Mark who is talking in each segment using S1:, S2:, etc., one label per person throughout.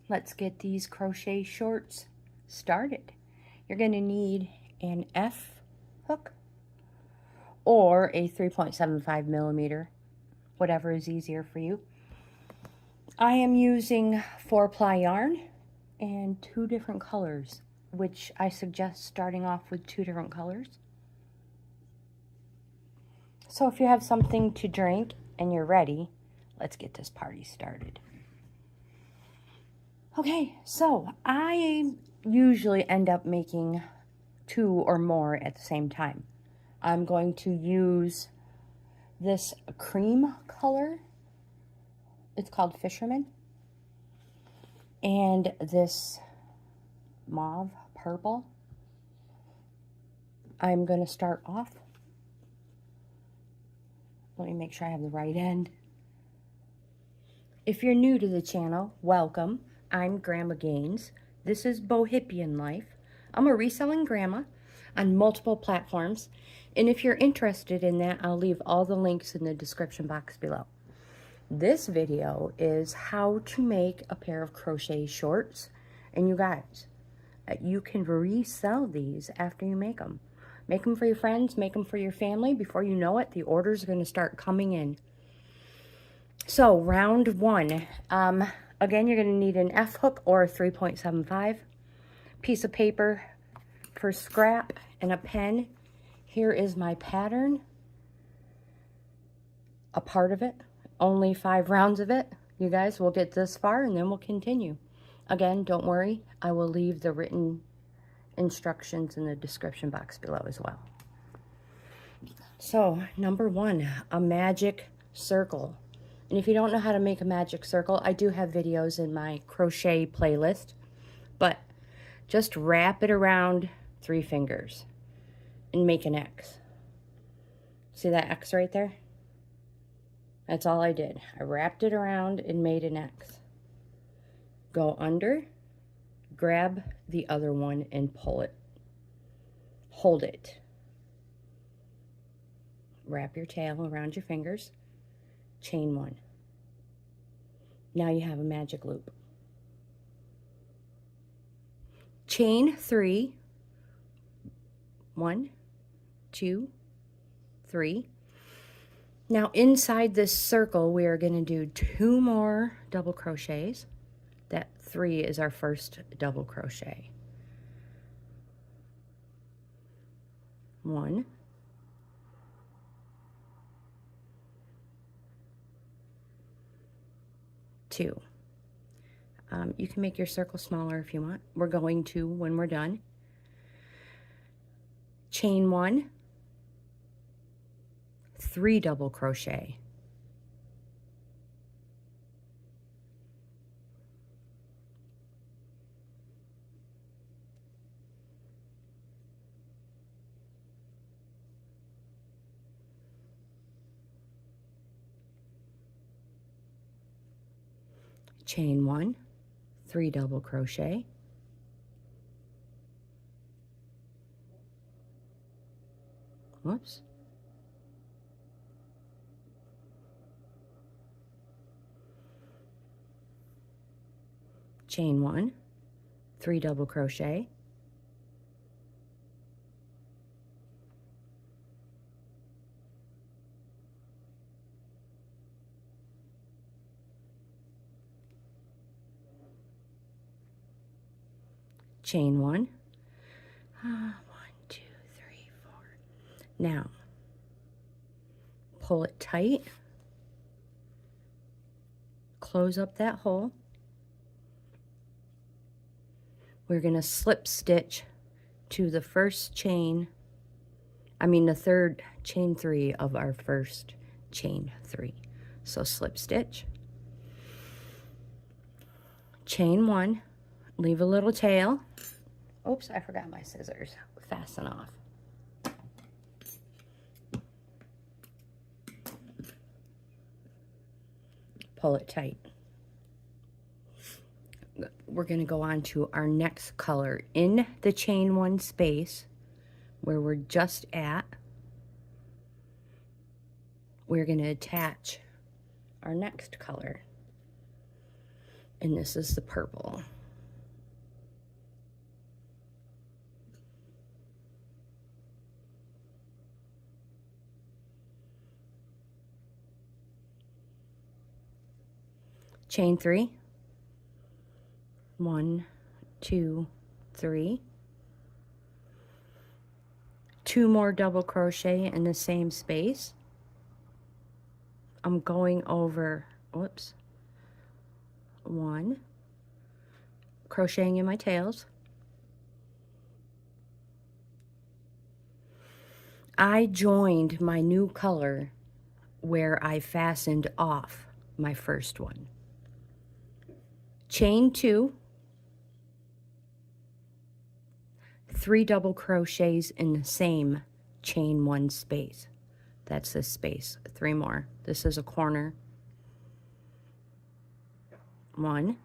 S1: let's get these crochet shorts started. You're going to need an F hook or a 3.75 millimeter, whatever is easier for you. I am using 4-ply yarn and 2 different colors, which I suggest starting off with 2 different colors. So if you have something to drink and you're ready, let's get this party started. Okay, so I usually end up making 2 or more at the same time. I'm going to use this cream color. It's called Fisherman. And this mauve purple. I'm going to start off. Let me make sure I have the right end. If you're new to the channel, welcome. I'm Grandma GAINZ. This is Bohippianlife. I'm a reselling grandma on multiple platforms. And if you're interested in that, I'll leave all the links in the description box below. This video is how to make a pair of crochet shorts. And you guys, you can resell these after you make them. Make them for your friends, make them for your family. Before you know it, the orders are going to start coming in. So, round 1. Again, you're going to need an F hook or a 3.75. Piece of paper for scrap and a pen. Here is my pattern. A part of it. Only 5 rounds of it. You guys will get this far and then we'll continue. Again, don't worry. I will leave the written instructions in the description box below as well. So, number 1, a magic circle. And if you don't know how to make a magic circle, I do have videos in my crochet playlist. But just wrap it around 3 fingers and make an X. See that X right there? That's all I did. I wrapped it around and made an X. Go under, grab the other one and pull it. Hold it. Wrap your tail around your fingers. Chain 1. Now you have a magic loop. Chain 3. 1, 2, 3. Now inside this circle, we are going to do 2 more double crochets. That 3 is our first double crochet. 1, 2. You can make your circle smaller if you want. We're going to when we're done. Chain 1, 3 double crochet. Chain 1, 3 double crochet. Whoops. Chain 1, 3 double crochet. Chain 1. 1, 2, 3, 4. Now, pull it tight. Close up that hole. We're going to slip stitch to the first chain, the third chain 3 of our first chain 3. So slip stitch. Chain 1. Leave a little tail. Oops, I forgot my scissors. Fasten off. Pull it tight. We're going to go on to our next color. In the chain 1 space where we're just at, we're going to attach our next color. And this is the purple. Chain 3. 1, 2, 3. 2 more double crochet in the same space. I'm going over, whoops, 1, crocheting in my tails. I joined my new color where I fastened off my first one. Chain 2, 3 double crochets in the same chain 1 space. That's this space. 3 more. This is a corner. 1,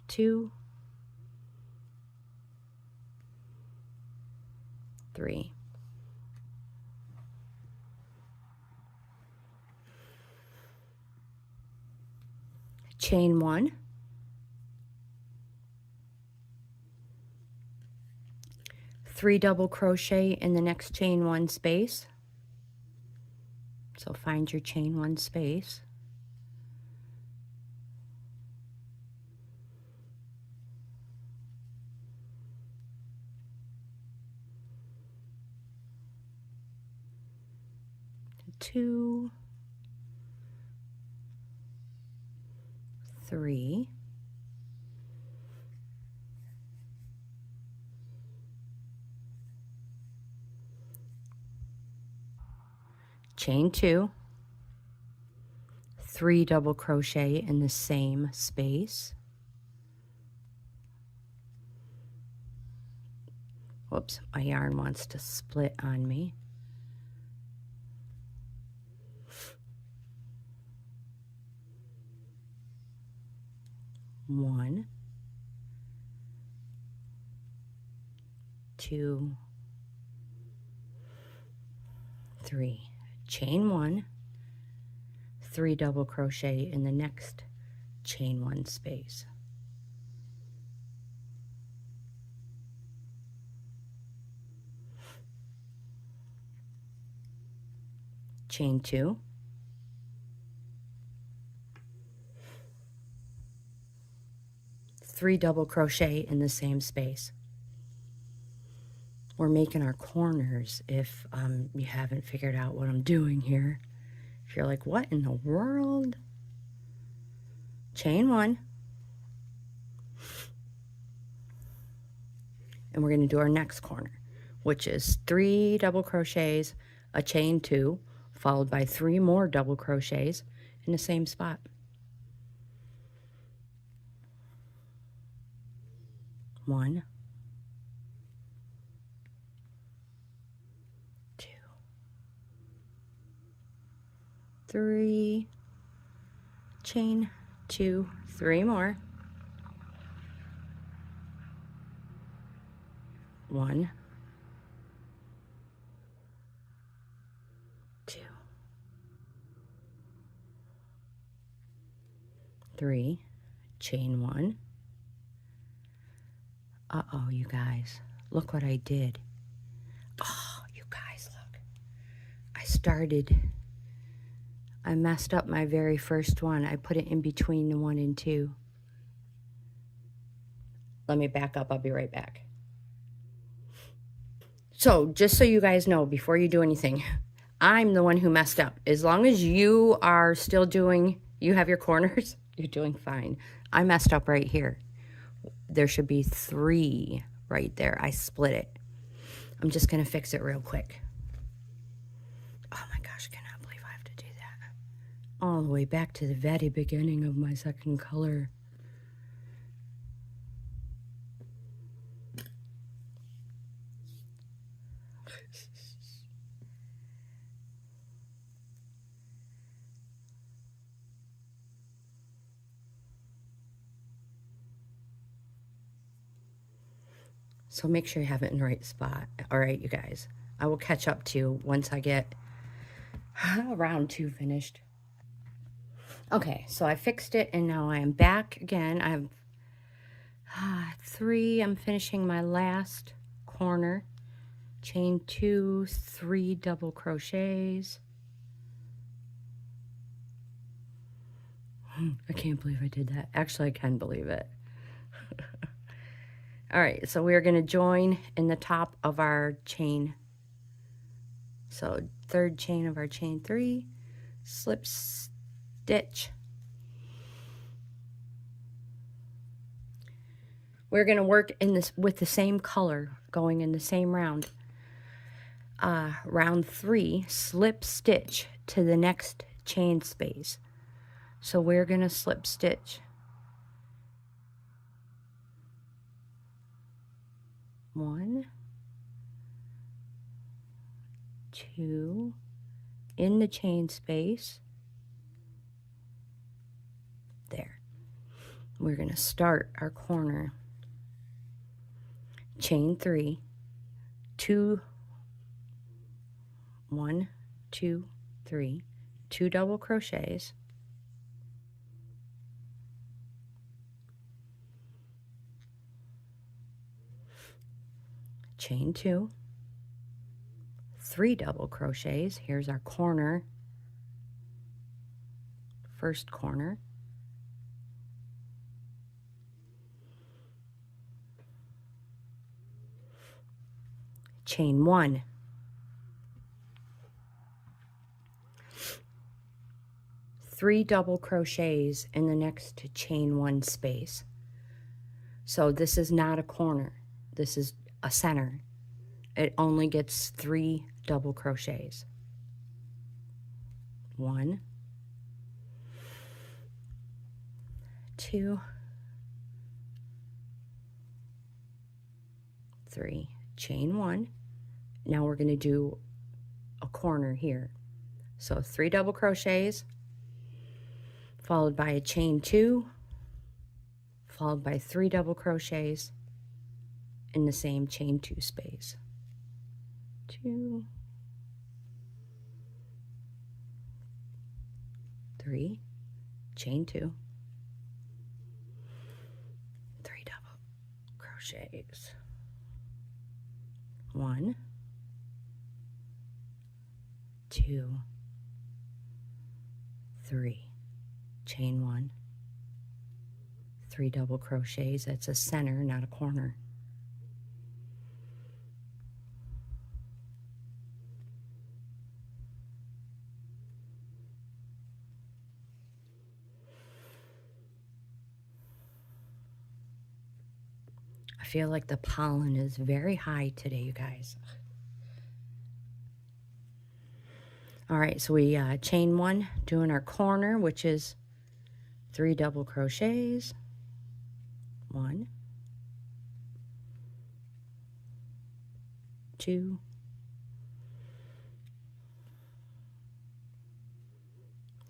S1: 2, 3. Chain 1. 3 double crochet in the next chain 1 space. So find your chain 1 space. Two, 3. Chain 2, 3 double crochet in the same space. Whoops, my yarn wants to split on me. 1, 2, 3. Chain 1, 3 double crochet in the next chain 1 space. Chain 2, 3 double crochet in the same space. We're making our corners if you haven't figured out what I'm doing here. If you're like, what in the world? Chain 1. And we're going to do our next corner, which is 3 double crochets, a chain 2, followed by 3 more double crochets in the same spot. One, 2, 3, chain 2, 3 more. 1, 2, 3, chain 1. Uh-oh, you guys, look what I did. Oh, you guys, look. I messed up my very first one. I put it in between the 1 and 2. Let me back up, I'll be right back. So, just so you guys know, before you do anything, I'm the one who messed up. As long as you are still doing, you have your corners, you're doing fine. I messed up right here. There should be 3 right there. I split it. I'm just going to fix it real quick. Oh my gosh, I cannot believe I have to do that. All the way back to the very beginning of my second color. So make sure you have it in the right spot. All right, you guys. I will catch up to you once I get round 2 finished. Okay, so I fixed it and now I am back again. I have 3. I'm finishing my last corner. Chain 2, 3 double crochets. I can't believe I did that. Actually, I can believe it. All right, so we're going to join in the top of our chain. So 3rd chain of our chain 3, slip stitch. We're going to work in this with the same color, going in the same round. Round 3, slip stitch to the next chain space. So we're going to slip stitch 1, 2 in the chain space. There. We're going to start our corner. Chain 3, 2, 1, 2, 3, 2 double crochets. Chain 2, 3 double crochets. Here's our corner, first corner. Chain 1, three double crochets in the next chain 1 space. So this is not a corner, this is a center. It only gets 3 double crochets. 1, 2, 3, chain 1. Now we're going to do a corner here. So 3 double crochets, followed by a chain 2, followed by 3 double crochets in the same chain 2 space. 2, 3, chain 2, 3 double crochets. 1, 2, 3, chain 1, 3 double crochets. That's a center, not a corner. I feel like the pollen is very high today, you guys. All right, so we chain 1, doing our corner, which is 3 double crochets. 1, 2,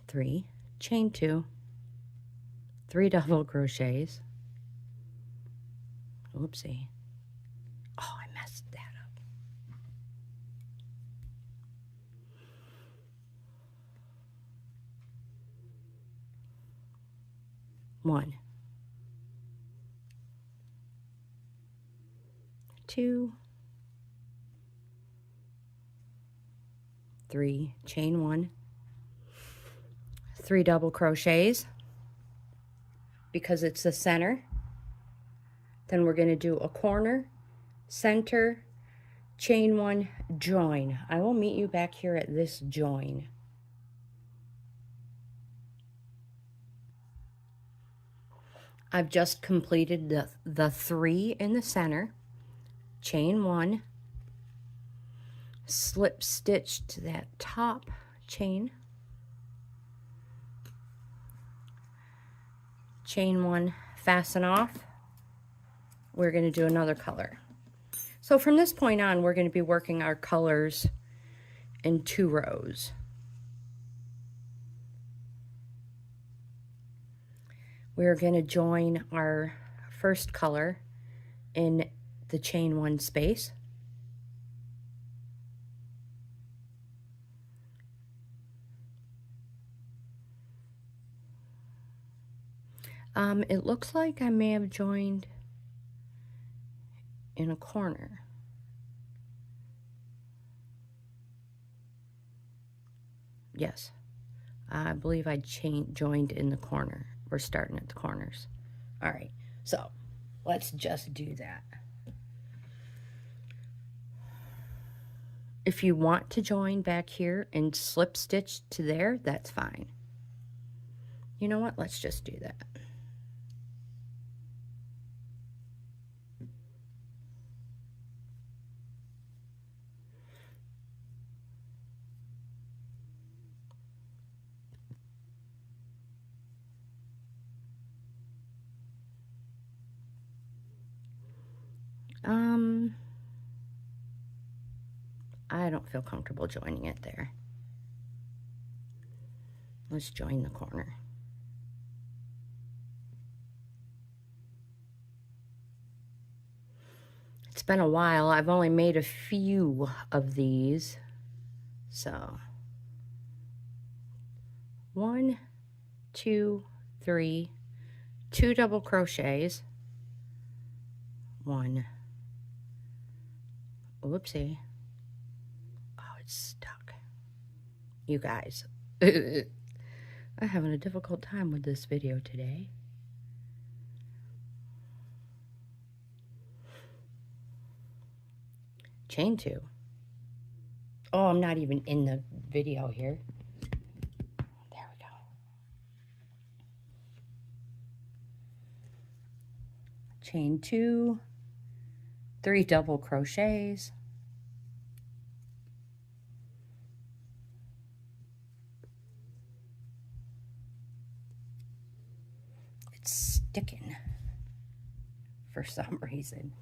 S1: 3, chain 2, 3 double crochets. Oopsie. Oh, I messed that up. 1, 2, 3, chain 1, 3 double crochets because it's the center. Then we're going to do a corner, center, chain 1, join. I will meet you back here at this join. I've just completed the 3 in the center, chain 1, slip stitch to that top chain, chain 1, fasten off. We're going to do another color. So from this point on, we're going to be working our colors in 2 rows. We're going to join our first color in the chain 1 space. It looks like I may have joined in a corner. Yes, I believe I joined in the corner. We're starting at the corners. All right, so let's just do that. If you want to join back here and slip stitch to there, that's fine. You know what? Let's just do that. I don't feel comfortable joining it there. Let's join the corner. It's been a while. I've only made a few of these. So 1, 2, 3, 2 double crochets. 1. Whoopsie. Oh, it's stuck. You guys, I'm having a difficult time with this video today. Chain 2. Oh, I'm not even in the video here. There we go. Chain 2, 3 double crochets. It's sticking for some reason.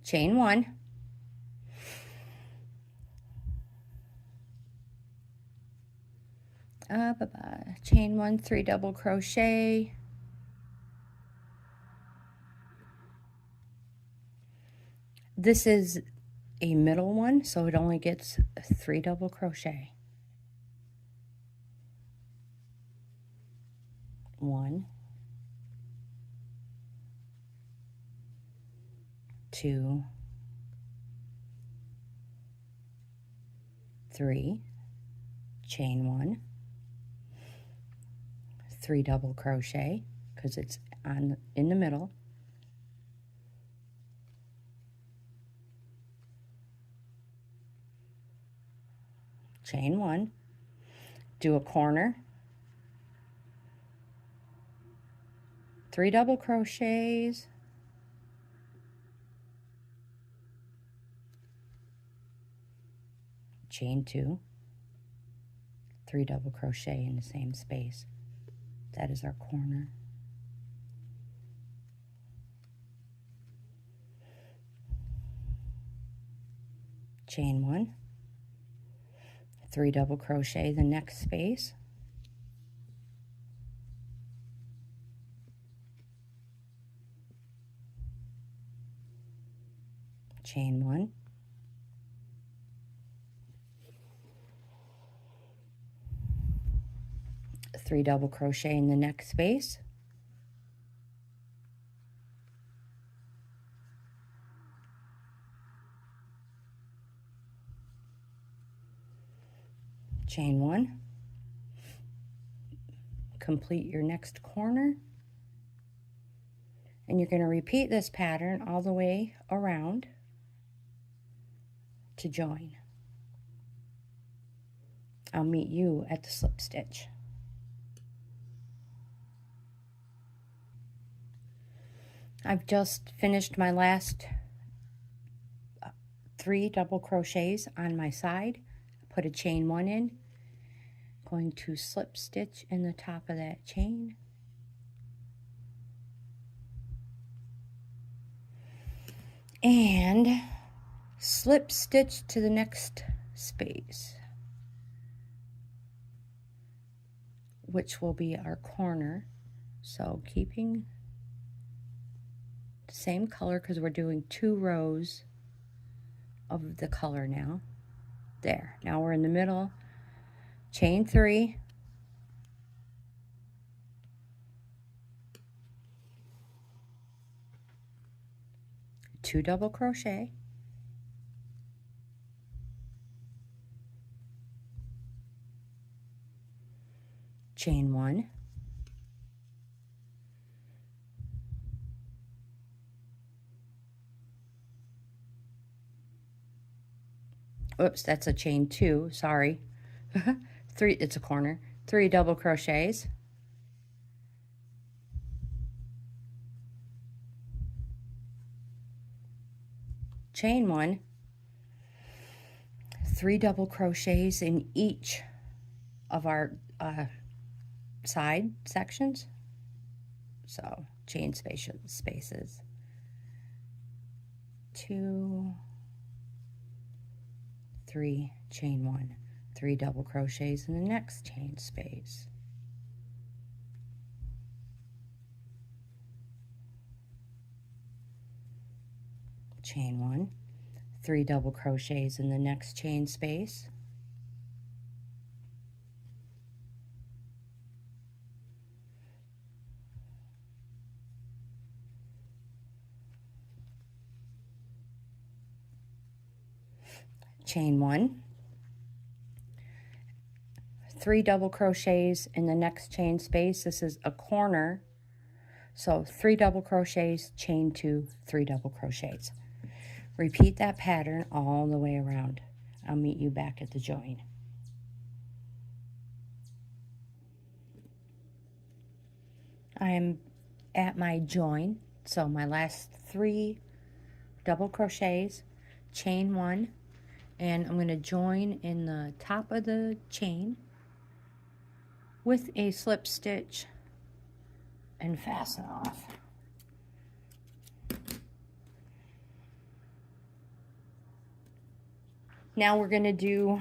S1: Chain 1, chain 1, 3 double crochet, this is a middle one, so it only gets 3 double crochet. 1, 2, 3, chain 1, 3 double crochet because it's in the middle, chain 1, do a corner, 3 double crochets, chain 2, 3 double crochet in the same space. That is our corner. Chain 1, 3 double crochet the next space. Chain 1, 3 double crochet in the next space, chain 1, complete your next corner, and you're going to repeat this pattern all the way around to join. I'll meet you at the slip stitch. I've just finished my last 3 double crochets on my side. Put a chain 1 in. Going to slip stitch in the top of that chain. And slip stitch to the next space, which will be our corner. So keeping the same color because we're doing 2 rows of the color now. There, now we're in the middle. Chain 3, two double crochet, chain 1, oops, that's a chain 2, sorry. 3, it's a corner, 3 double crochets, chain 1, 3 double crochets in each of our side sections, so chain spaces, 2, 3, chain 1, 3 double crochets in the next chain space, chain 1, 3 double crochets in the next chain space, chain 1, 3 double crochets in the next chain space. This is a corner, so 3 double crochets, chain 2, 3 double crochets. Repeat that pattern all the way around. I'll meet you back at the join. I'm at my join, so my last 3 double crochets, chain 1, and I'm going to join in the top of the chain with a slip stitch and fasten off. Now we're going to do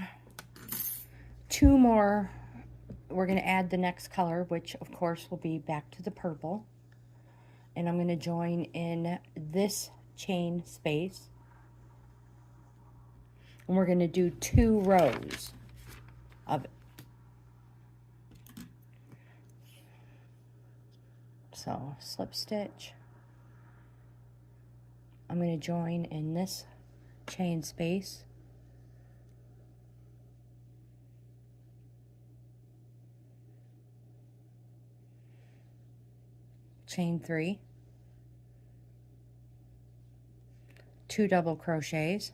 S1: 2 more. We're going to add the next color, which of course will be back to the purple. And I'm going to join in this chain space. And we're going to do 2 rows of it. So slip stitch. I'm going to join in this chain space. Chain 3, 2 double crochets,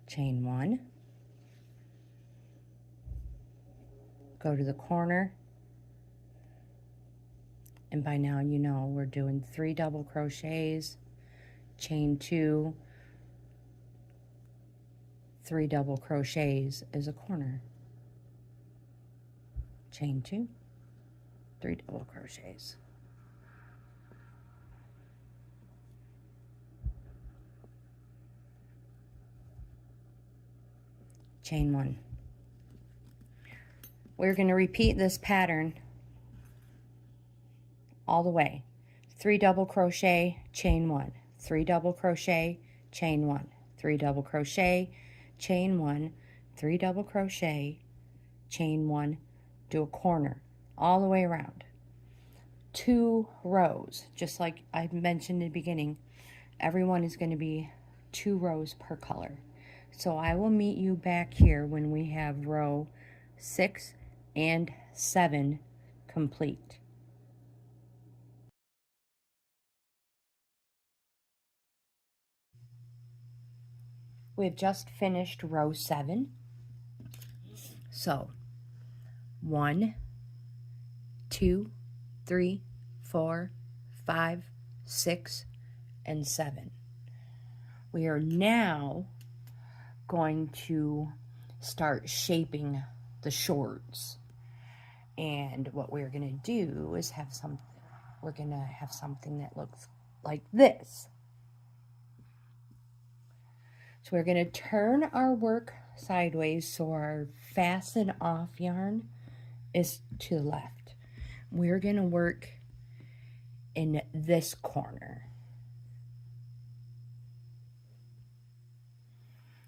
S1: chain 1, go to the corner, and by now you know we're doing 3 double crochets, chain 2, 3 double crochets is a corner. Chain 2, 3 double crochets. Chain 1. We're going to repeat this pattern all the way. 3 double crochet, chain 1, 3 double crochet, chain 1, 3 double crochet, chain 1, 3 double crochet, chain 1, do a corner all the way around. 2 rows, just like I mentioned in the beginning. Everyone is going to be 2 rows per color. So I will meet you back here when we have row 6 and 7 complete. We have just finished row 7. So 1, 2, 3, 4, 5, 6, and 7. We are now going to start shaping the shorts. And what we're going to do is have something, we're going to have something that looks like this. So we're going to turn our work sideways, so our fasten off yarn is to the left. We're going to work in this corner.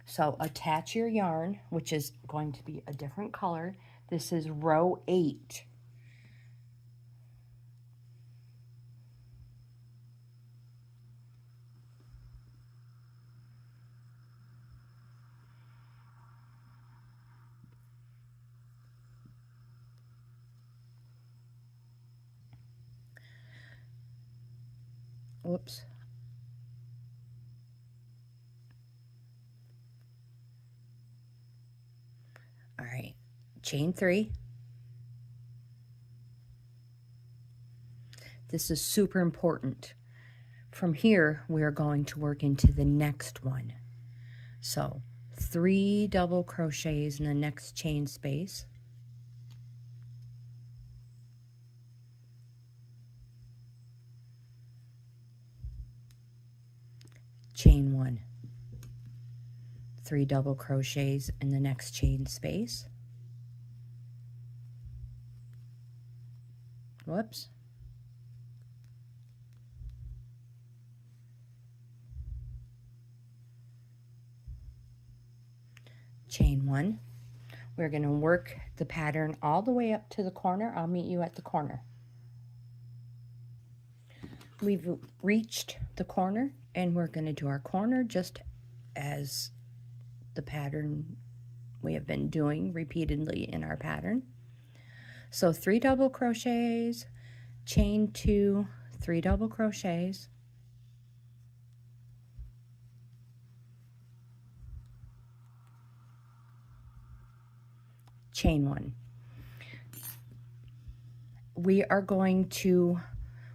S1: So attach your yarn, which is going to be a different color. This is row 8. Whoops. All right, chain 3. This is super important. From here, we're going to work into the next one. So 3 double crochets in the next chain space. Chain 1. 3 double crochets in the next chain space. Whoops. Chain 1. We're going to work the pattern all the way up to the corner. I'll meet you at the corner. We've reached the corner, and we're going to do our corner just as the pattern we have been doing repeatedly in our pattern. So 3 double crochets, chain 2, 3 double crochets, chain 1.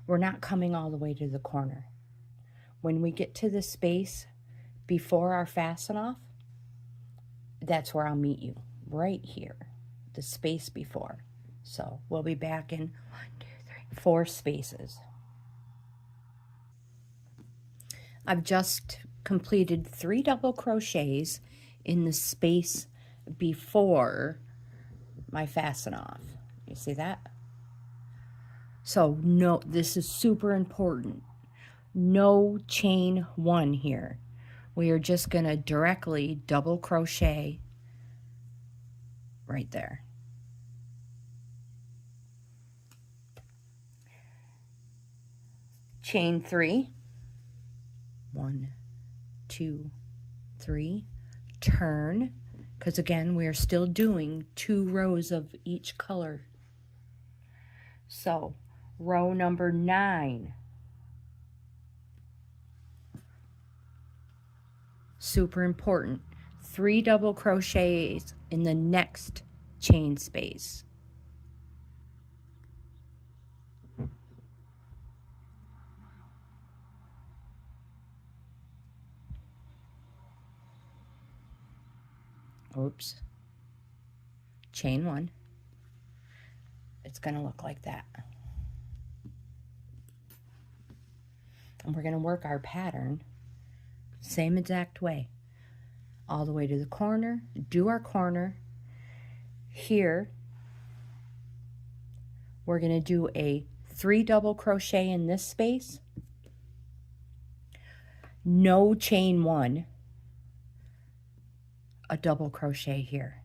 S1: We're not coming all the way to the corner. When we get to the space before our fasten off, that's where I'll meet you, right here, the space before. So we'll be back in 1, 2, 3, 4 spaces. I've just completed 3 double crochets in the space before my fasten off. You see that? So no, this is super important. No chain 1 here. We are just going to directly double crochet right there. Chain 3. 1, 2, 3. Turn, because again, we are still doing 2 rows of each color. So, row number 9. Super important. 3 double crochets in the next chain space. Oops. Chain 1. It's going to look like that. And we're going to work our pattern same exact way. All the way to the corner, do our corner. Here, we're going to do a 3 double crochet in this space. No chain 1. A double crochet here.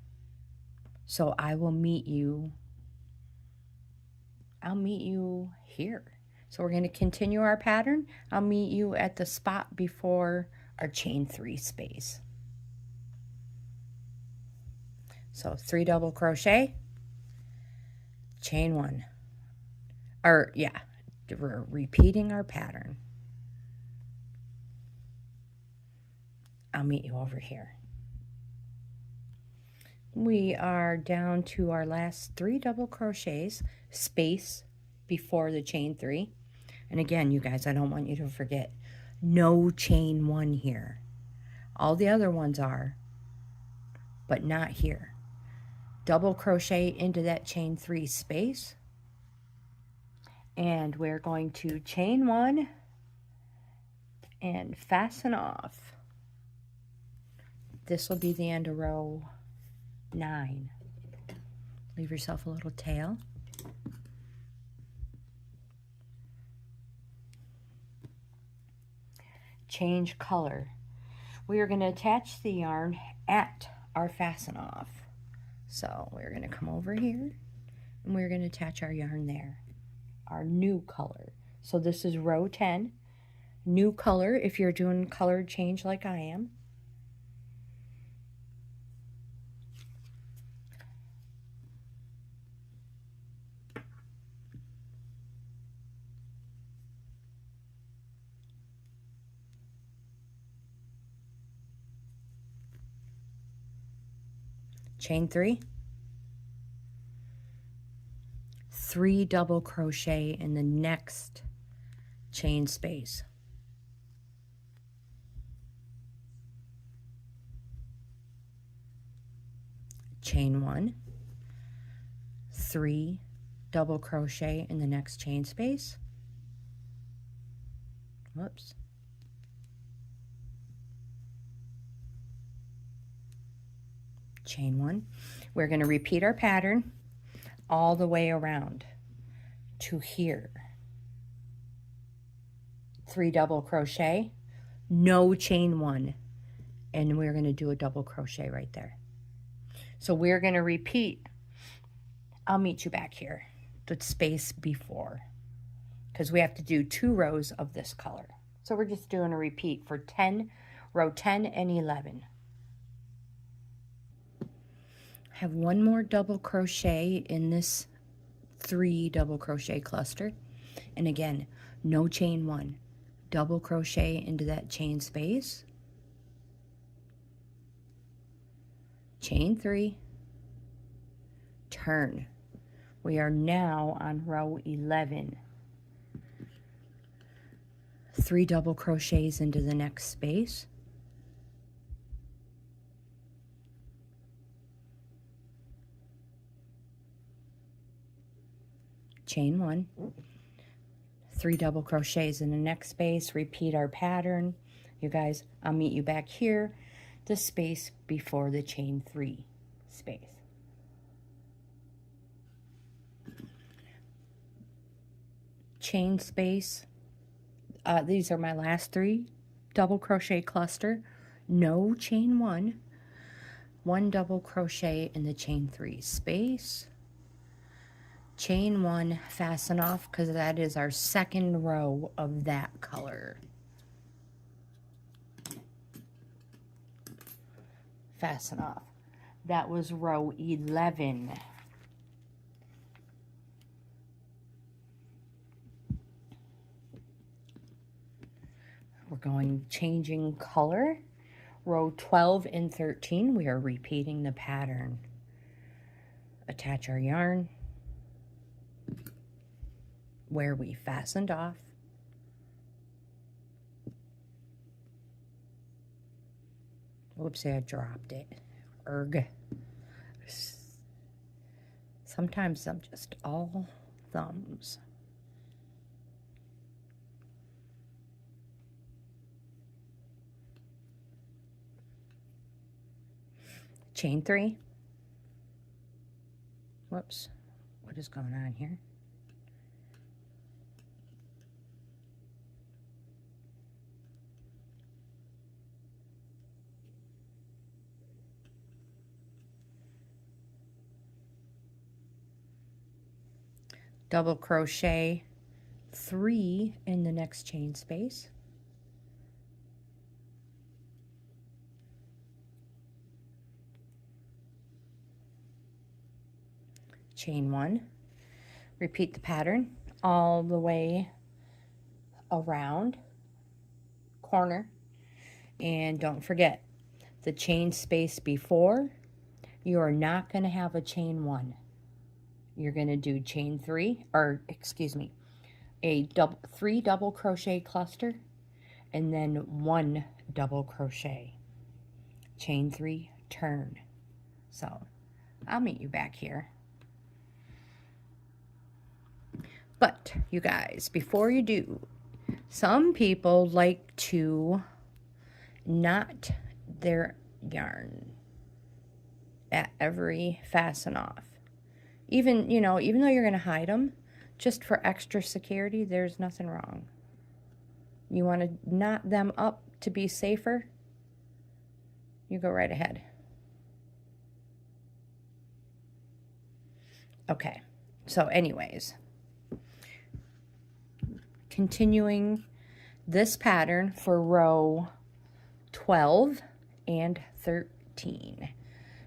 S1: So I will meet you, I'll meet you here. So we're going to continue our pattern. I'll meet you at the spot before our chain 3 space. So 3 double crochet, chain 1. Or yeah, we're repeating our pattern. I'll meet you over here. We are down to our last 3 double crochets, space before the chain 3. And again, you guys, I don't want you to forget, no chain 1 here. All the other ones are, but not here. Double crochet into that chain 3 space. And we're going to chain 1 and fasten off. this will be the end of row 9. Leave yourself a little tail. Change color. We are going to attach the yarn at our fasten off. So we're going to come over here and we're going to attach our yarn there. Our new color. So this is row 10. New color if you're doing color change like I am. Chain 3, 3 double crochet in the next chain space. Chain 1, 3 double crochet in the next chain space. Whoops. Chain 1. We're going to repeat our pattern all the way around to here. 3 double crochet, no chain 1, and we're going to do a double crochet right there. So we're going to repeat. I'll meet you back here, the space before, because we have to do 2 rows of this color. So we're just doing a repeat for row 10 and 11. Have 1 more double crochet in this 3 double crochet cluster, and again, no chain 1, double crochet into that chain space, chain 3, turn. We are now on row 11. 3 double crochets into the next space, chain 1, 3 double crochets in the next space, repeat our pattern. You guys, I'll meet you back here, the space before the chain 3 space. Chain space, these are my last 3 double crochet cluster, no chain 1, 1 double crochet in the chain 3 space, chain 1, fasten off, because that is our second row of that color. Fasten off. That was row 11. We're going changing color. Row 12 and 13, we are repeating the pattern. Attach our yarn where we fastened off. Whoopsie, I dropped it. Erg. Sometimes I'm just all thumbs. Chain 3. Whoops. What is going on here? Double crochet 3 in the next chain space. Chain 1. Repeat the pattern all the way around corner, and don't forget the chain space before. You are not going to have a chain 1. You're going to do chain 3, or excuse me, a 3 double crochet cluster, and then 1 double crochet, chain 3, turn. So I'll meet you back here. But you guys, before you do, some people like to knot their yarn at every fasten off. Even, you know, even though you're going to hide them, just for extra security, there's nothing wrong. You want to knot them up to be safer, you go right ahead. Okay, so anyways, continuing this pattern for row 12 and 13.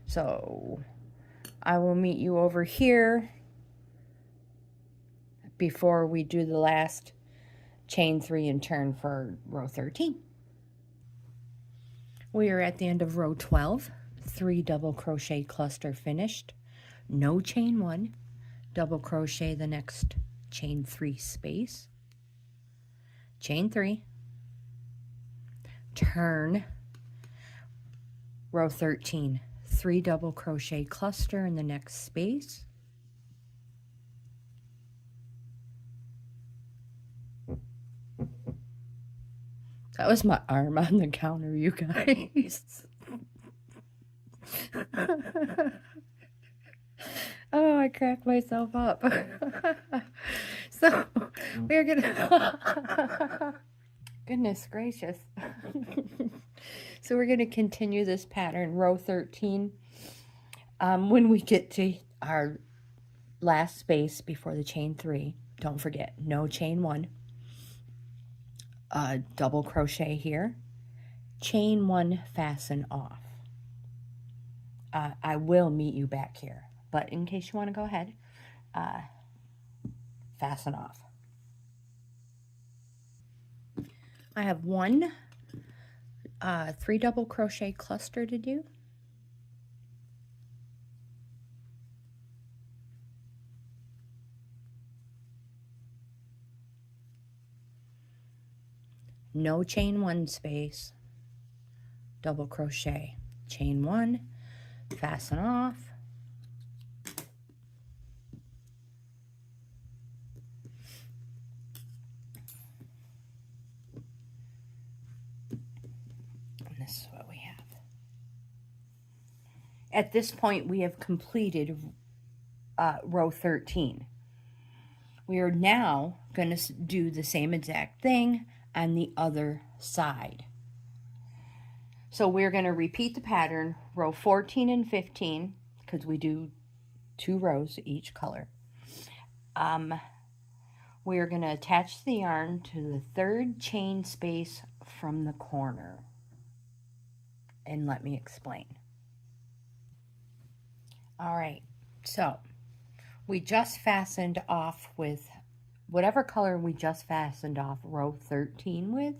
S1: So I will meet you over here before we do the last chain 3 and turn for row 13. We are at the end of row 12, 3 double crochet cluster finished, no chain 1, double crochet the next chain 3 space, chain 3, turn, row 13, 3 double crochet cluster in the next space, that was my arm on the counter, you guys. Oh, I cracked myself up. So we're gonna goodness gracious. So we're gonna continue this pattern, row 13. When we get to our last space before the chain 3, don't forget, no chain 1. Double crochet here, chain 1, fasten off. I will meet you back here, but in case you want to go ahead, fasten off. I have 1 3 double crochet cluster to do. No chain 1 space, double crochet, chain 1, fasten off, and this is what we have. At this point, we have completed row 13. We are now going to do the same exact thing on the other side. So we're going to repeat the pattern, row 14 and 15, because we do 2 rows each color. We're going to attach the yarn to the 3rd chain space from the corner. And let me explain. All right, so we just fastened off with whatever color we just fastened off row 13 with,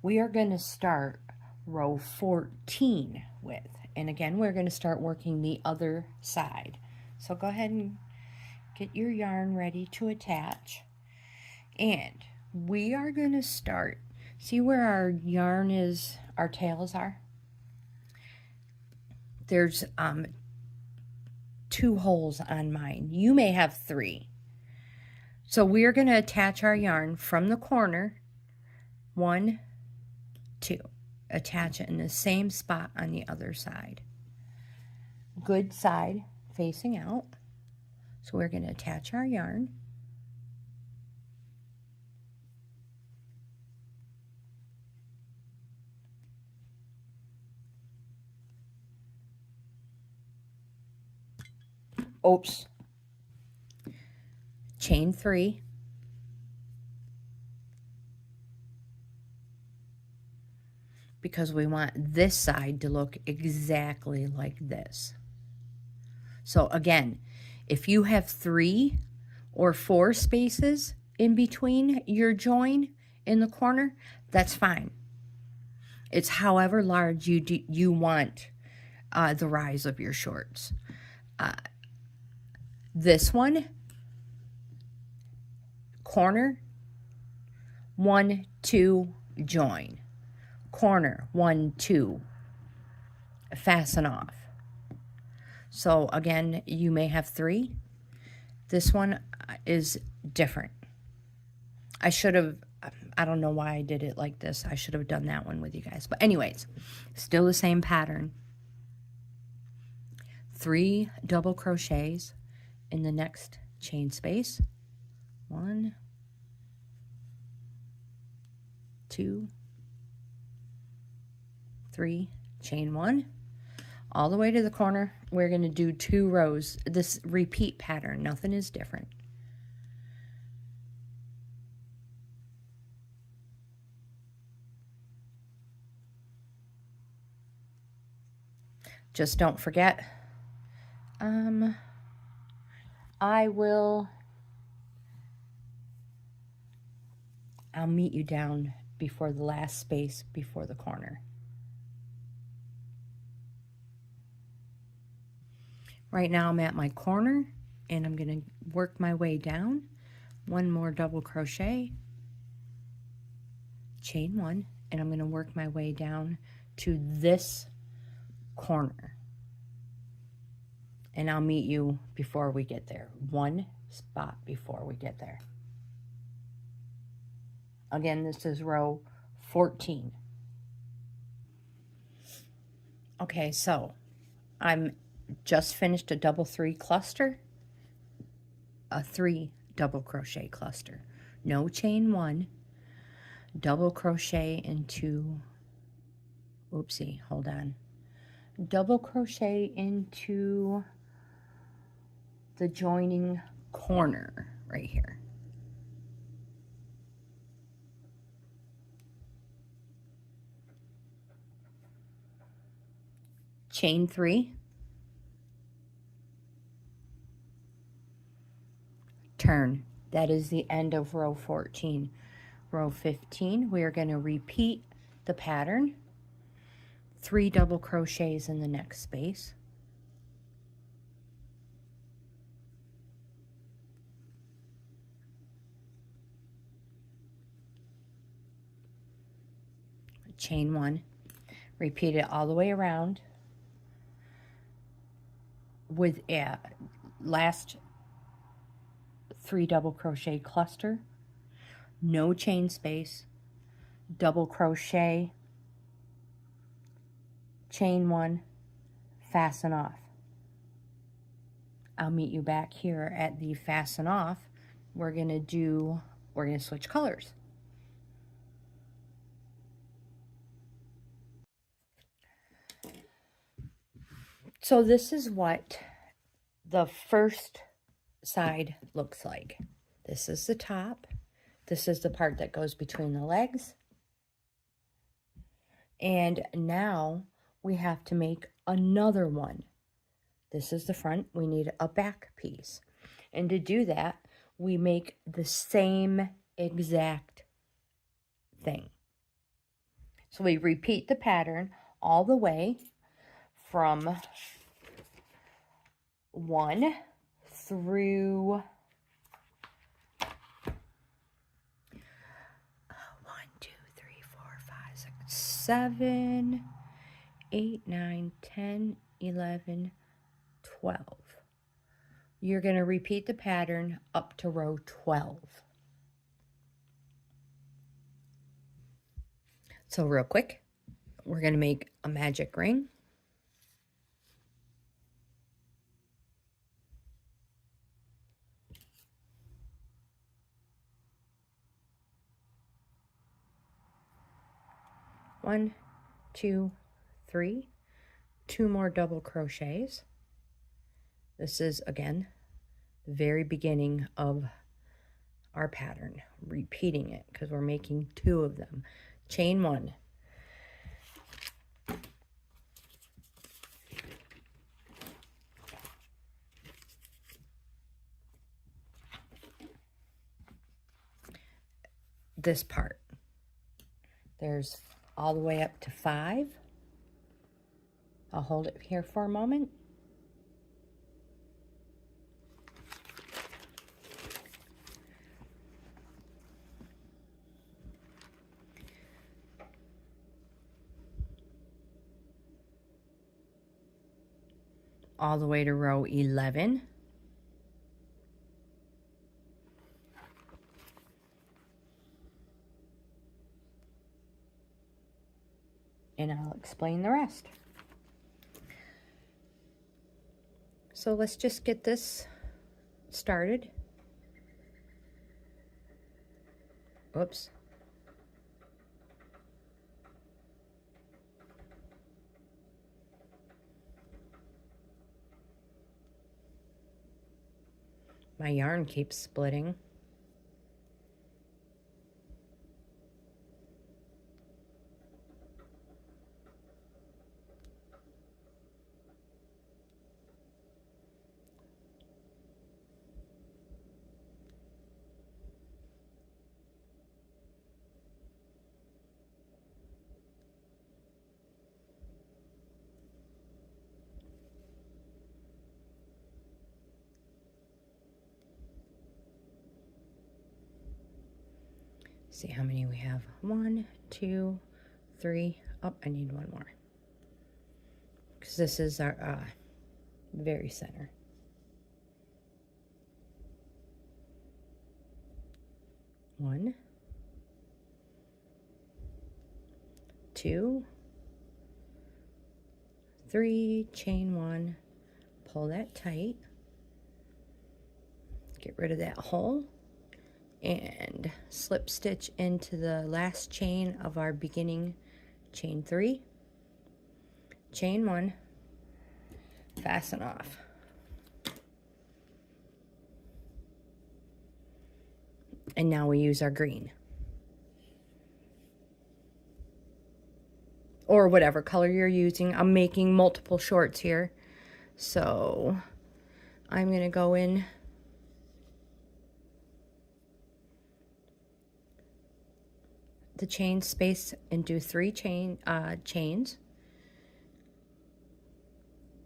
S1: we are going to start row 14 with. And again, we're going to start working the other side. So go ahead and get your yarn ready to attach. And we are going to start, see where our yarn is, our tails are? There's 2 holes on mine. You may have 3. So we are going to attach our yarn from the corner, 1, 2. Attach it in the same spot on the other side. Good side facing out. So we're going to attach our yarn. Oops. Chain 3. Because we want this side to look exactly like this. So again, if you have 3 or 4 spaces in between your join in the corner, that's fine. It's however large you want the rise of your shorts. This one, corner, 1, 2, join. Corner, 1, 2, fasten off. So again, you may have 3. This one is different. I should have I don't know why I did it like this. I should have done that one with you guys. But anyways, still the same pattern. 3 double crochets in the next chain space. 1, 2, 3, chain 1. All the way to the corner, we're going to do 2 rows. This repeat pattern, nothing is different. Just don't forget, I'll meet you down before the last space before the corner. Right now I'm at my corner and I'm going to work my way down. 1 more double crochet, chain 1, and I'm going to work my way down to this corner. And I'll meet you before we get there. 1 spot before we get there. Again, this is row 14. Okay, so I'm just finished a double 3 cluster, a 3 double crochet cluster. No chain 1, double crochet into, oopsie, hold on. Double crochet into the joining corner right here. Chain 3, turn. That is the end of row 14. Row 15, we are going to repeat the pattern. 3 double crochets in the next space. Chain 1, repeat it all the way around with a last 3 double crochet cluster, no chain space, double crochet, chain 1, fasten off. I'll meet you back here at the fasten off. We're going to switch colors. So this is what the first side looks like. This is the top. This is the part that goes between the legs. And now we have to make another one. This is the front. We need a back piece. And to do that, we make the same exact thing. So we repeat the pattern all the way from 1 through 7, 8, 9, 10, 11, 12. You're going to repeat the pattern up to row 12. So real quick, we're going to make a magic ring. One, 2, 3, 2 more double crochets. This is, again, the very beginning of our pattern, repeating it because we're making 2 of them. Chain 1. This part, there's all the way up to 5. I'll hold it here for a moment. All the way to row 11. and I'll explain the rest. So let's just get this started. Oops. My yarn keeps splitting. See how many we have. 1, 2, 3. Oh, I need one more. Because this is our very center. 1, 2, 3, chain 1, pull that tight, get rid of that hole, and slip stitch into the last chain of our beginning chain 3, chain 1, fasten off. And now we use our green. Or whatever color you're using. I'm making multiple shorts here. So I'm going to go in the chain space and do 3 chains,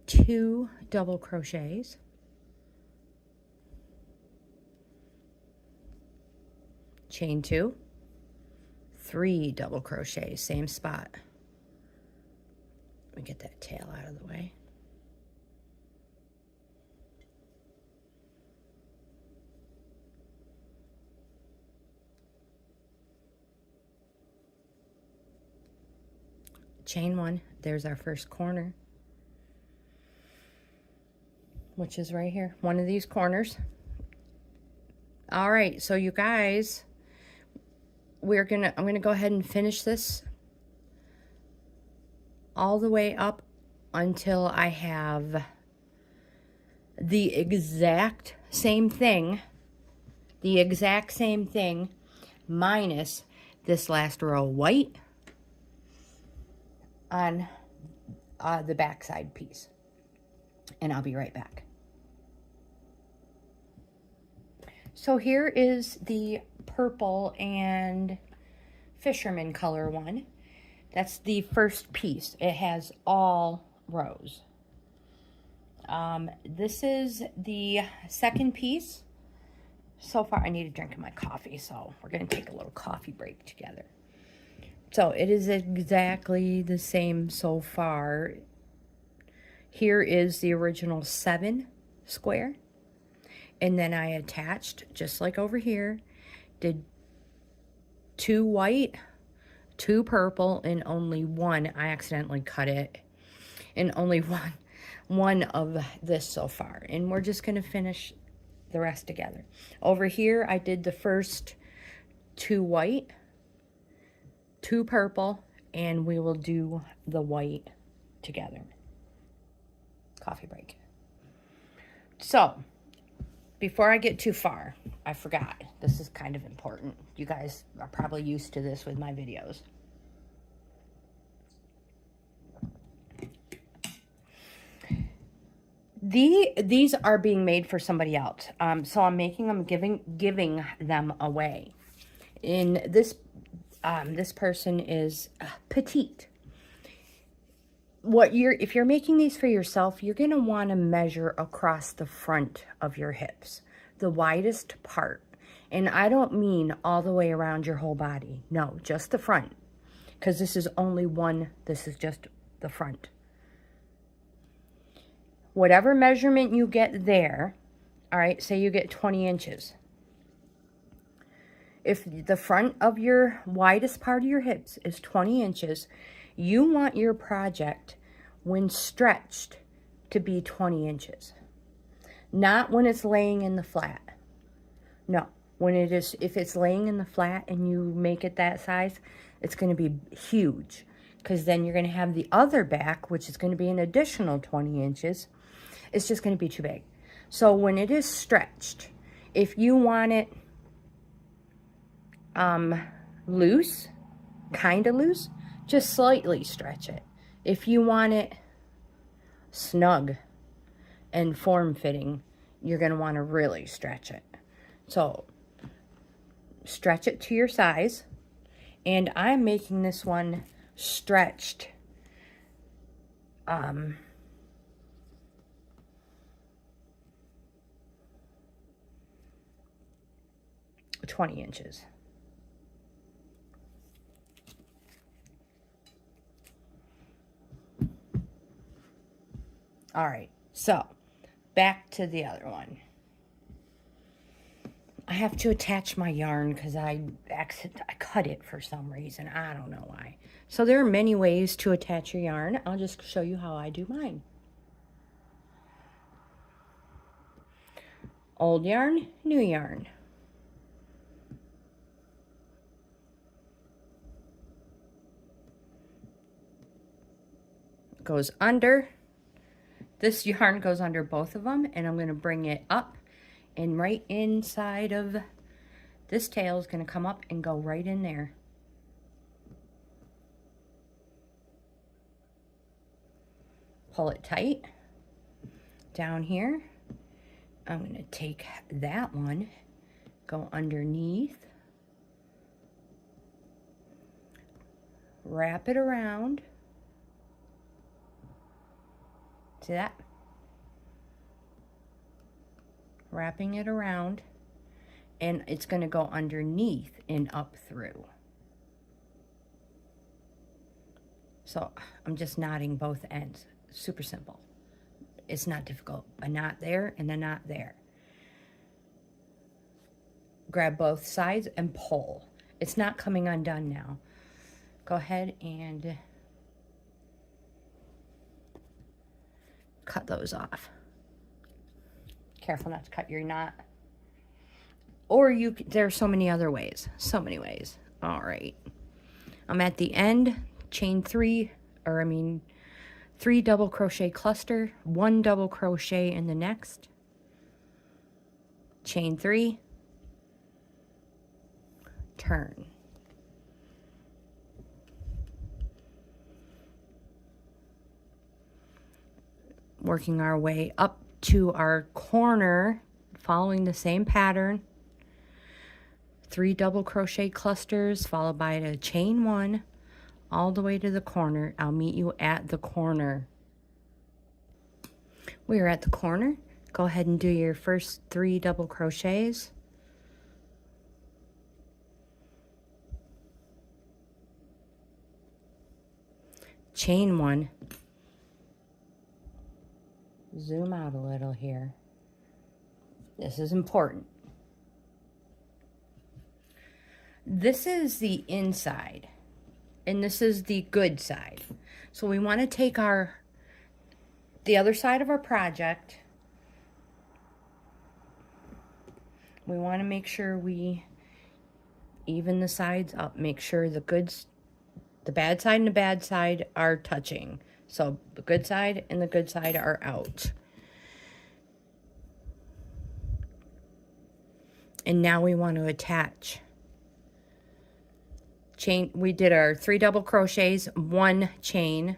S1: 2 double crochets, chain 2, 3 double crochets, same spot. Let me get that tail out of the way. Chain 1, there's our first corner, which is right here, one of these corners. All right, so you guys, I'm gonna go ahead and finish this all the way up until I have the exact same thing, minus this last row white on the backside piece. And I'll be right back. So here is the purple and fisherman color one. That's the first piece. It has all rows. This is the second piece. So far, I need a drink of my coffee, so we're going to take a little coffee break together. So it is exactly the same so far. Here is the original 7 square. And then I attached, just like over here, did 2 white, 2 purple, and only 1. I accidentally cut it. And only one of this so far. And we're just going to finish the rest together. Over here, I did the first 2 white, 2 purple, and we will do the white together. Coffee break. So, before I get too far, I forgot. This is kind of important. You guys are probably used to this with my videos. These are being made for somebody else. So I'm making them, giving them away. And this person is petite. If you're making these for yourself, you're going to want to measure across the front of your hips, the widest part. And I don't mean all the way around your whole body. No, just the front. Because this is only one, this is just the front. Whatever measurement you get there, all right, say you get 20 inches. If the front of your widest part of your hips is 20 inches, You want your project, when stretched, to be 20 inches. Not when it's laying in the flat. No, when it is, if it's laying in the flat and you make it that size, it's going to be huge. Because then you're going to have the other back, which is going to be an additional 20 inches. It's just going to be too big. So when it is stretched, if you want it loose, kind of loose, just slightly stretch it. If you want it snug and form-fitting, you're going to want to really stretch it. So stretch it to your size, and I'm making this one stretched 20 inches. All right, so back to the other one. I have to attach my yarn because I cut it for some reason. I don't know why. So there are many ways to attach your yarn. I'll just show you how I do mine. Old yarn, new yarn. Goes under. This yarn goes under both of them, and I'm going to bring it up, and right inside of this tail is going to come up and go right in there. Pull it tight. Down here, I'm going to take that one, go underneath, wrap it around. See that? Wrapping it around, and it's going to go underneath and up through. So I'm just knotting both ends. Super simple. It's not difficult. A knot there and a knot there. Grab both sides and pull. It's not coming undone now. Go ahead and cut those off. Careful not to cut your knot. Or there's so many other ways. So many ways. All right. I'm at the end. Chain 3 double crochet cluster, 1 double crochet in the next. Chain 3. Turn. Working our way up to our corner, following the same pattern. 3 double crochet clusters followed by a chain 1 all the way to the corner. I'll meet you at the corner. We are at the corner. Go ahead and do your first 3 double crochets. Chain 1. Zoom out a little here. This is important. This is the inside, and this is the good side. So we want to take the other side of our project. We want to make sure we even the sides up. Make sure the bad side and the bad side are touching. So the good side and the good side are out. And now we want to attach. Chain. We did our 3 double crochets, 1 chain.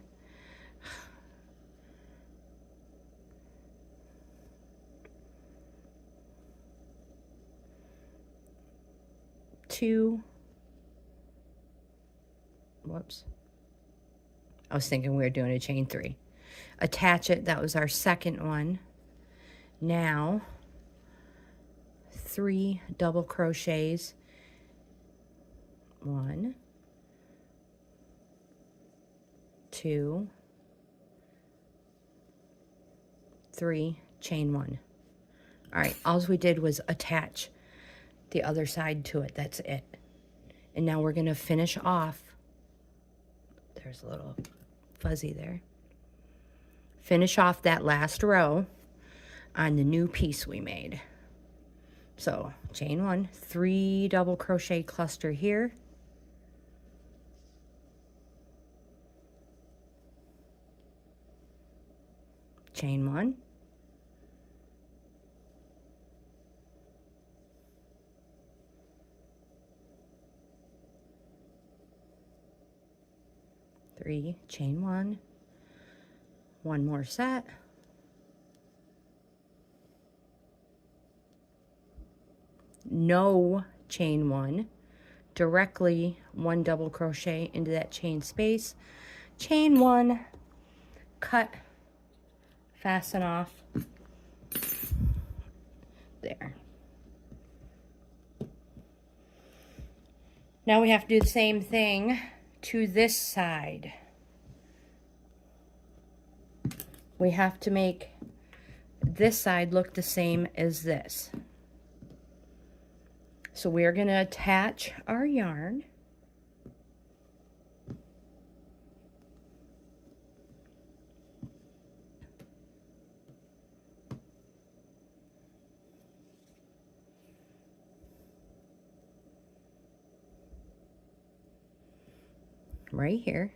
S1: Whoops. I was thinking we were doing a chain 3. Attach it. That was our second one. Now, 3 double crochets. 1, 2, 3, chain 1. All right, all we did was attach the other side to it. That's it. And now we're going to finish off. There's a little fuzzy there. Finish off that last row on the new piece we made. So chain 1, 3 double crochet cluster here, chain 1, three, chain 1, one more set, no chain 1, directly 1 double crochet into that chain space, chain 1, cut, fasten off, there. Now we have to do the same thing to this side. We have to make this side look the same as this. So we're going to attach our yarn. Right here.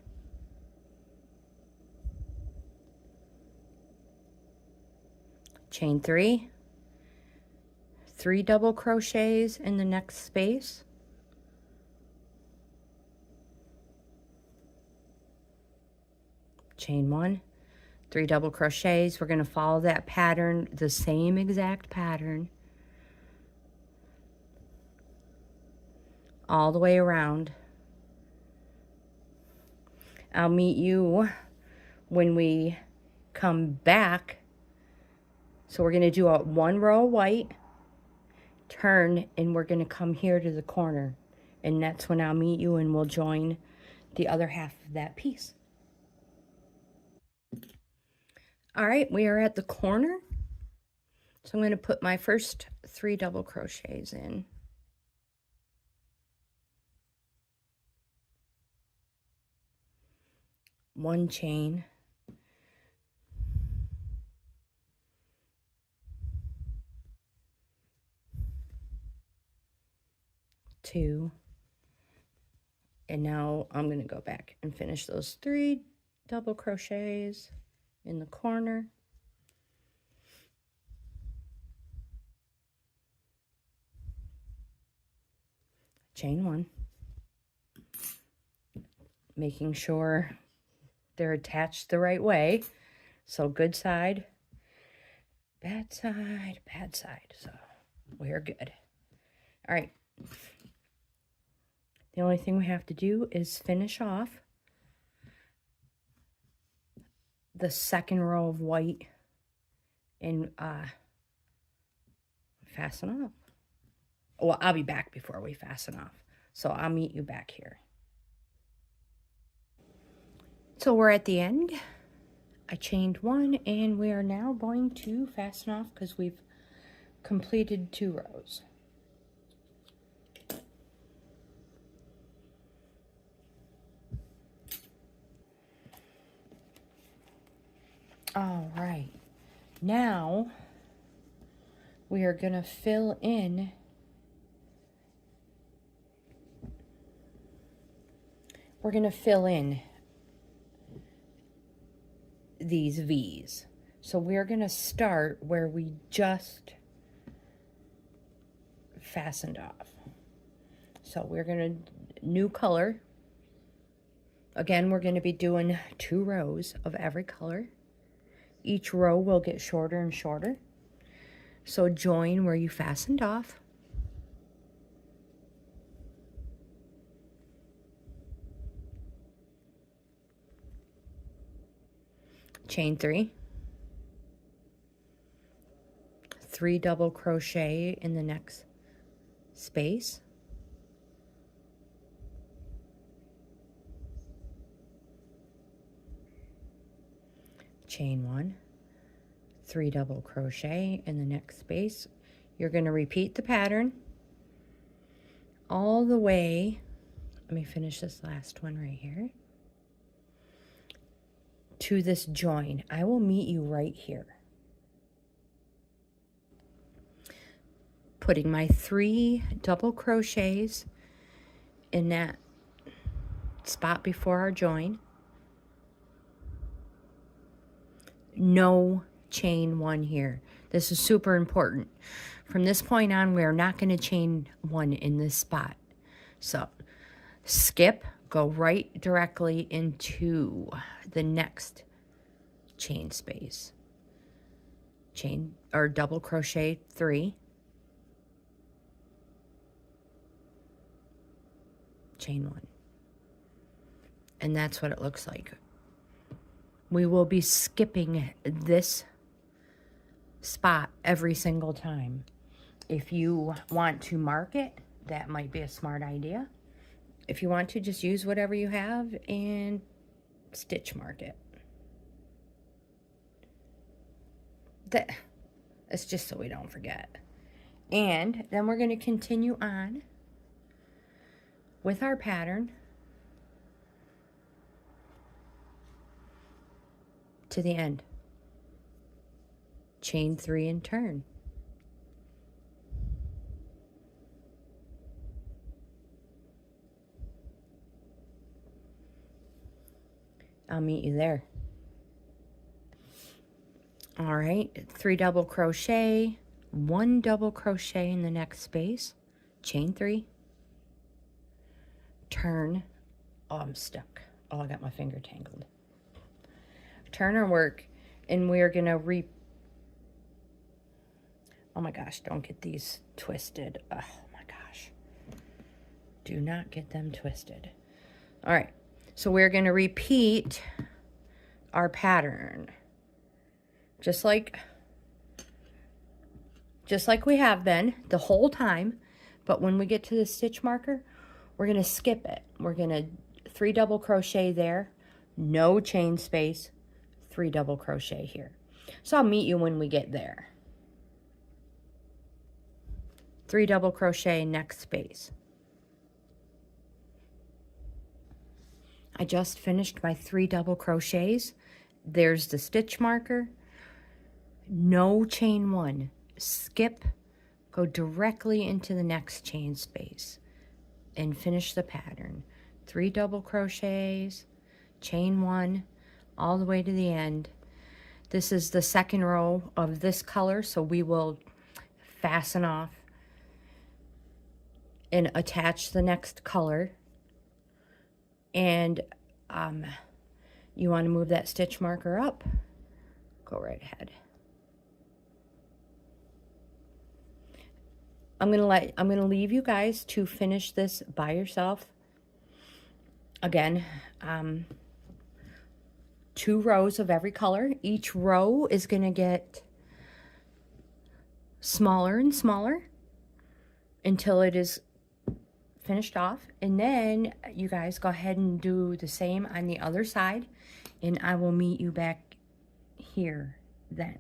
S1: Chain 3, 3 double crochets in the next space, chain 1, 3 double crochets. We're going to follow that pattern, the same exact pattern, all the way around. I'll meet you when we come back. So we're going to do a 1 row white, turn, and we're going to come here to the corner. And that's when I'll meet you and we'll join the other half of that piece. All right, we are at the corner. So I'm going to put my first 3 double crochets in. One chain, two, and now I'm going to go back and finish those 3 double crochets in the corner. Chain 1, making sure they're attached the right way. So good side, bad side, bad side. So we're good. All right. The only thing we have to do is finish off the second row of white and fasten off. Well, I'll be back before we fasten off. So I'll meet you back here. So we're at the end. I chained 1 and we are now going to fasten off because we've completed 2 rows. All right, now we are going to fill in these V's. So we're going to start where we just fastened off. So we're going to, new color. Again, we're going to be doing 2 rows of every color. Each row will get shorter and shorter. So join where you fastened off. Chain 3. 3 double crochet in the next space. Chain 1, 3 double crochet in the next space. You're going to repeat the pattern all the way. Let me finish this last one right here. to this join. I will meet you right here. Putting my 3 double crochets in that spot before our join. No chain 1 here. This is super important. From this point on, we're not going to chain 1 in this spot. So skip, go right directly into the next chain space. Chain or double crochet 3. Chain 1. And that's what it looks like. We will be skipping this spot every single time. If you want to mark it, that might be a smart idea. If you want to, just use whatever you have and stitch mark it. It's just so we don't forget. And then we're going to continue on with our pattern to the end. Chain 3 and turn. I'll meet you there. All right, 3 double crochet, 1 double crochet in the next space, chain 3, turn. Oh, I'm stuck. Oh, I got my finger tangled. Turn our work, and we're gonna oh my gosh, don't get these twisted. Oh my gosh, do not get them twisted. All right, so we're gonna repeat our pattern just like we have been the whole time, but when we get to the stitch marker, we're gonna skip it. We're gonna 3 double crochet there, no chain space, 3 double crochet here. So I'll meet you when we get there. 3 double crochet, next space. I just finished my 3 double crochets. There's the stitch marker. No chain 1. Skip, go directly into the next chain space and finish the pattern. 3 double crochets, chain 1, all the way to the end. This is the second row of this color, so we will fasten off and attach the next color. And you want to move that stitch marker up, go right ahead. I'm gonna leave you guys to finish this by yourself. Again, 2 rows of every color. Each row is gonna get smaller and smaller until it is finished off. And then you guys go ahead and do the same on the other side, and I will meet you back here then.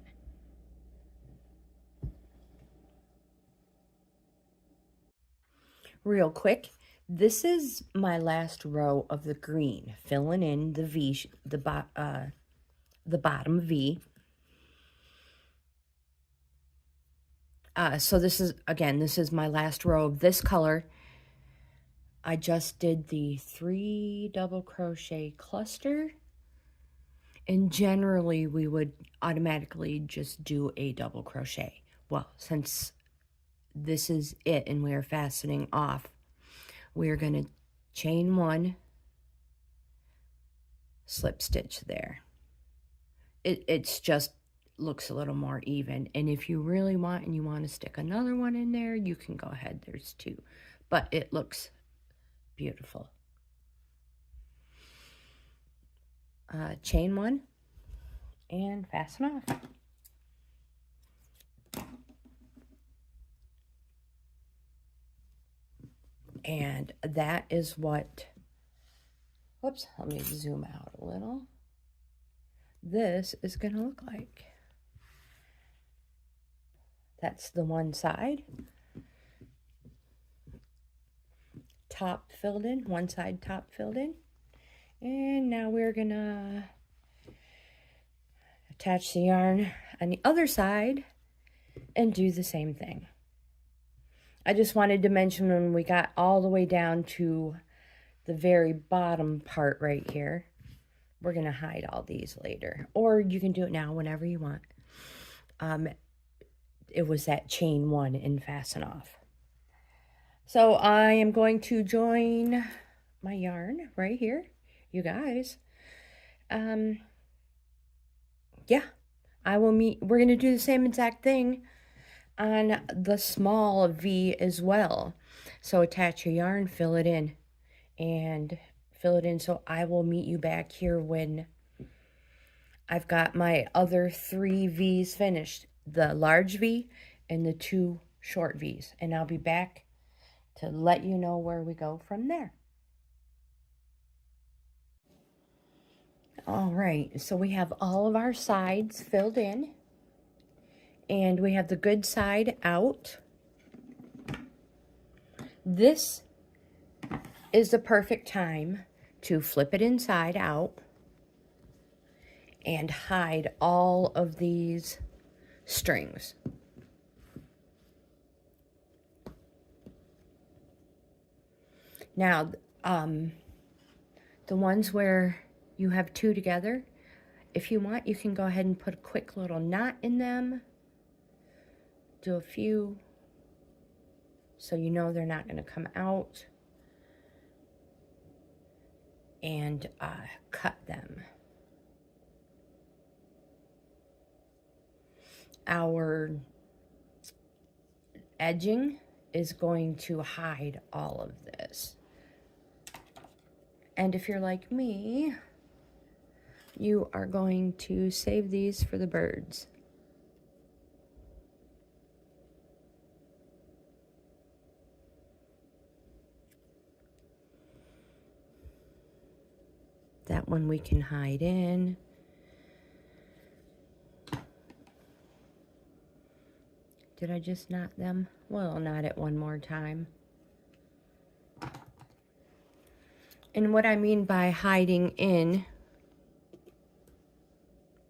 S1: Real quick, this is my last row of the green, filling in the V, the bottom V. So this is, again, this is my last row of this color. I just did the 3 double crochet cluster, and generally we would automatically just do a double crochet. Well, since this is it and we are fastening off, we're going to chain 1, slip stitch there. It's just looks a little more even, and if you really want and you want to stick another one in there, you can go ahead. There's 2, but it looks beautiful. Chain 1 and fasten off. And that is what, whoops, let me zoom out a little. This is going to look like. That's the one side. Top filled in, one side top filled in. And now we're going to attach the yarn on the other side and do the same thing. I just wanted to mention when we got all the way down to the very bottom part right here, we're going to hide all these later. Or you can do it now whenever you want. It was that chain 1 and fasten off. So I am going to join my yarn right here, you guys. Yeah, I will meet, we're going to do the same exact thing on the small V as well. So attach your yarn, fill it in, and fill it in. So I will meet you back here when I've got my other 3 V's finished, the large V and the 2 short V's, and I'll be back to let you know where we go from there. All right, so we have all of our sides filled in, and we have the good side out. This is the perfect time to flip it inside out and hide all of these strings. Now, the ones where you have 2 together, if you want, you can go ahead and put a quick little knot in them. Do a few so you know they're not going to come out. And cut them. Our edging is going to hide all of this. And if you're like me, you are going to save these for the birds. That one we can hide in. Did I just knot them? Well, knot it one more time. And what I mean by hiding in,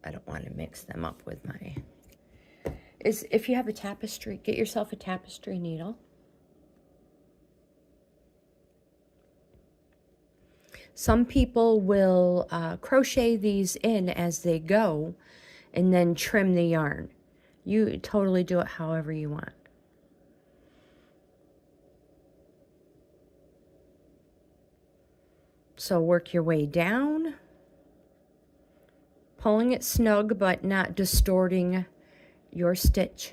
S1: I don't want to mix them up with my, is if you have a tapestry, get yourself a tapestry needle. Some people will crochet these in as they go and then trim the yarn. You totally do it however you want. So work your way down, pulling it snug but not distorting your stitch.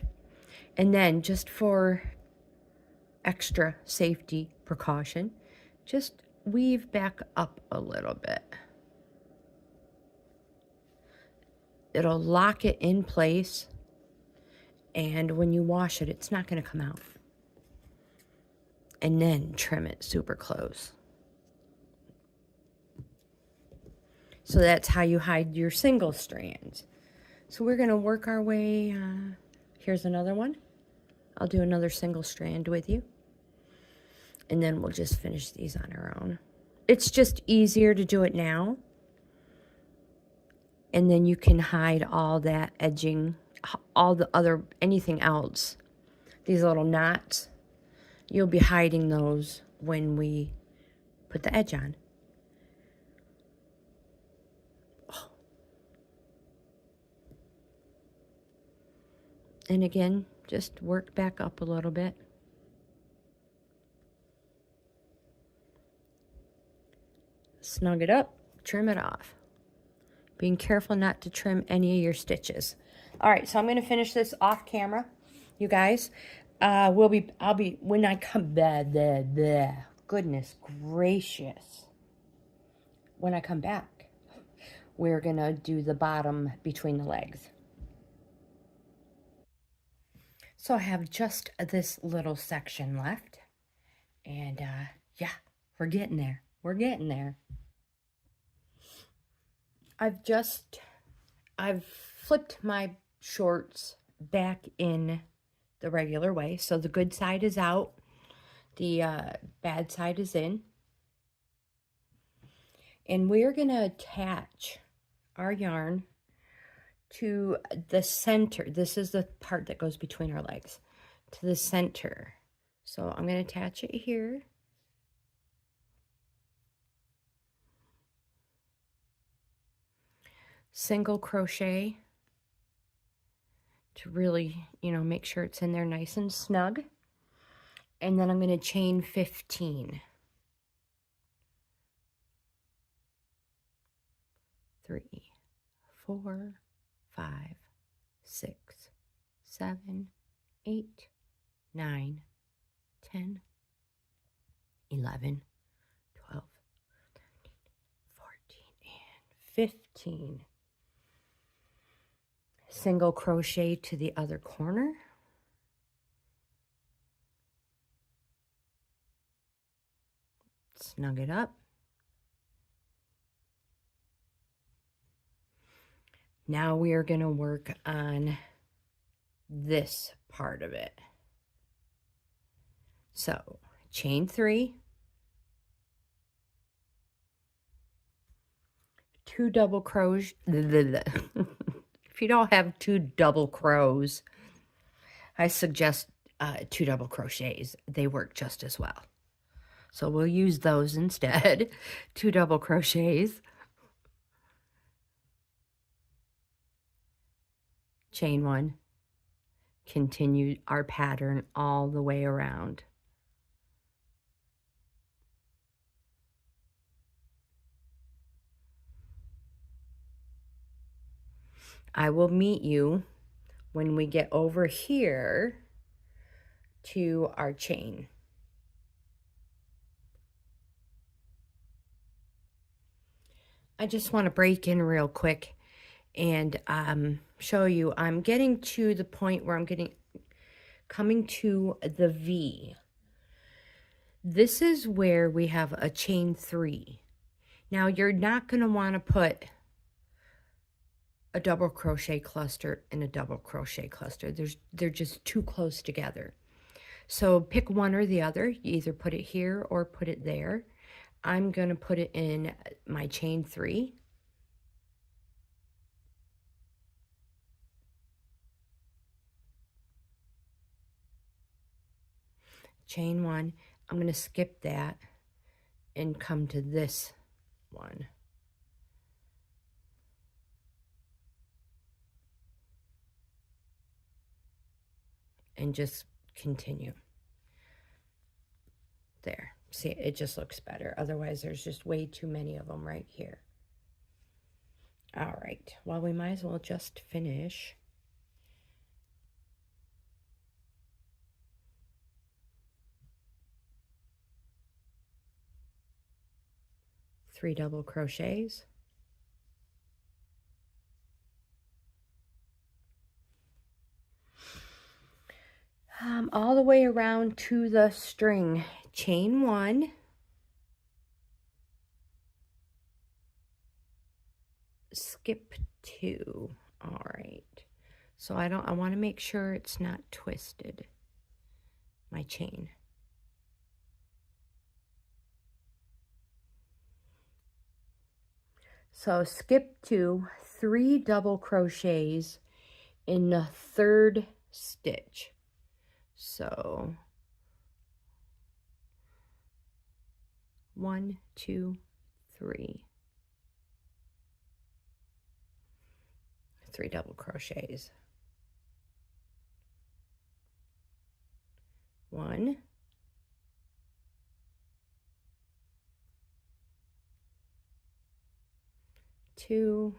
S1: And then just for extra safety precaution, just weave back up a little bit. It'll lock it in place, and when you wash it, it's not going to come out. And then trim it super close. So that's how you hide your single strands. So we're going to work our way. Here's another one. I'll do another single strand with you. And then we'll just finish these on our own. It's just easier to do it now. And then you can hide all that edging, all the other, anything else. These little knots, you'll be hiding those when we put the edge on. And again, just work back up a little bit. Snug it up, trim it off. Being careful not to trim any of your stitches. All right, so I'm going to finish this off camera, you guys. I'll be when I come back. Goodness gracious! When I come back, we're gonna do the bottom between the legs. So I have just this little section left, and yeah, we're getting there. We're getting there. I've flipped my shorts back in the regular way. So the good side is out, the bad side is in. And we're going to attach our yarn to the center. This is the part that goes between our legs, to the center. So I'm going to attach it here. Single crochet to really, you know, make sure it's in there nice and snug. And then I'm going to chain 15. 3, 4, 5, 6, 7, 8, 9, 10, 11, 12, 13, 14, and 15. Single crochet to the other corner. Snug it up. Now we are going to work on this part of it. So, chain 3, 2 double crochets. If you don't have 2 double crows, I suggest 2 double crochets. They work just as well. So we'll use those instead. 2 double crochets. Chain 1. Continue our pattern all the way around. I will meet you when we get over here to our chain. I just want to break in real quick and show you I'm getting to the point where I'm coming to the V. This is where we have a chain 3. Now you're not going to want to put a double crochet cluster and a double crochet cluster. They're just too close together. So pick one or the other. You either put it here or put it there. I'm going to put it in my chain 3. Chain 1. I'm going to skip that and come to this one. And just continue. There. See, it just looks better. Otherwise, there's just way too many of them right here. All right. Well, we might as well just finish. Three double crochets. All the way around to the string. Chain 1. Skip 2. All right. So I want to make sure it's not twisted, my chain. So skip 2, 3 double crochets in the 3rd stitch. So 1, 2, 3. 3 double crochets. 1, 2.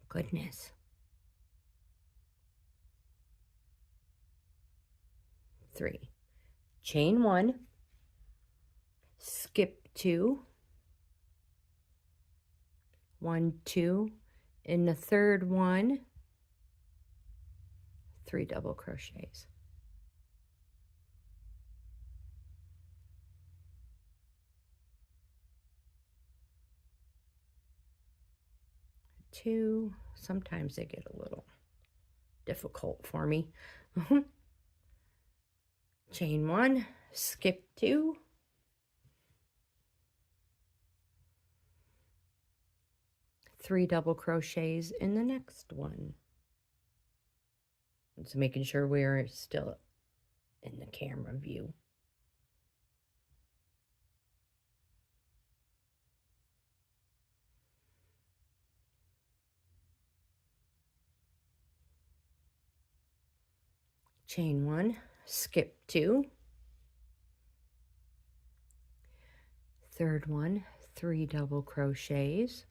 S1: Goodness. 3. Chain 1, skip 2, 1, 2, in the 3rd one, 3 double crochets. Two. Sometimes they get a little difficult for me. Chain 1, skip 2, 3 double crochets in the next one. So making sure we're still in the camera view. Chain 1, skip 2, third one, 3 double crochets,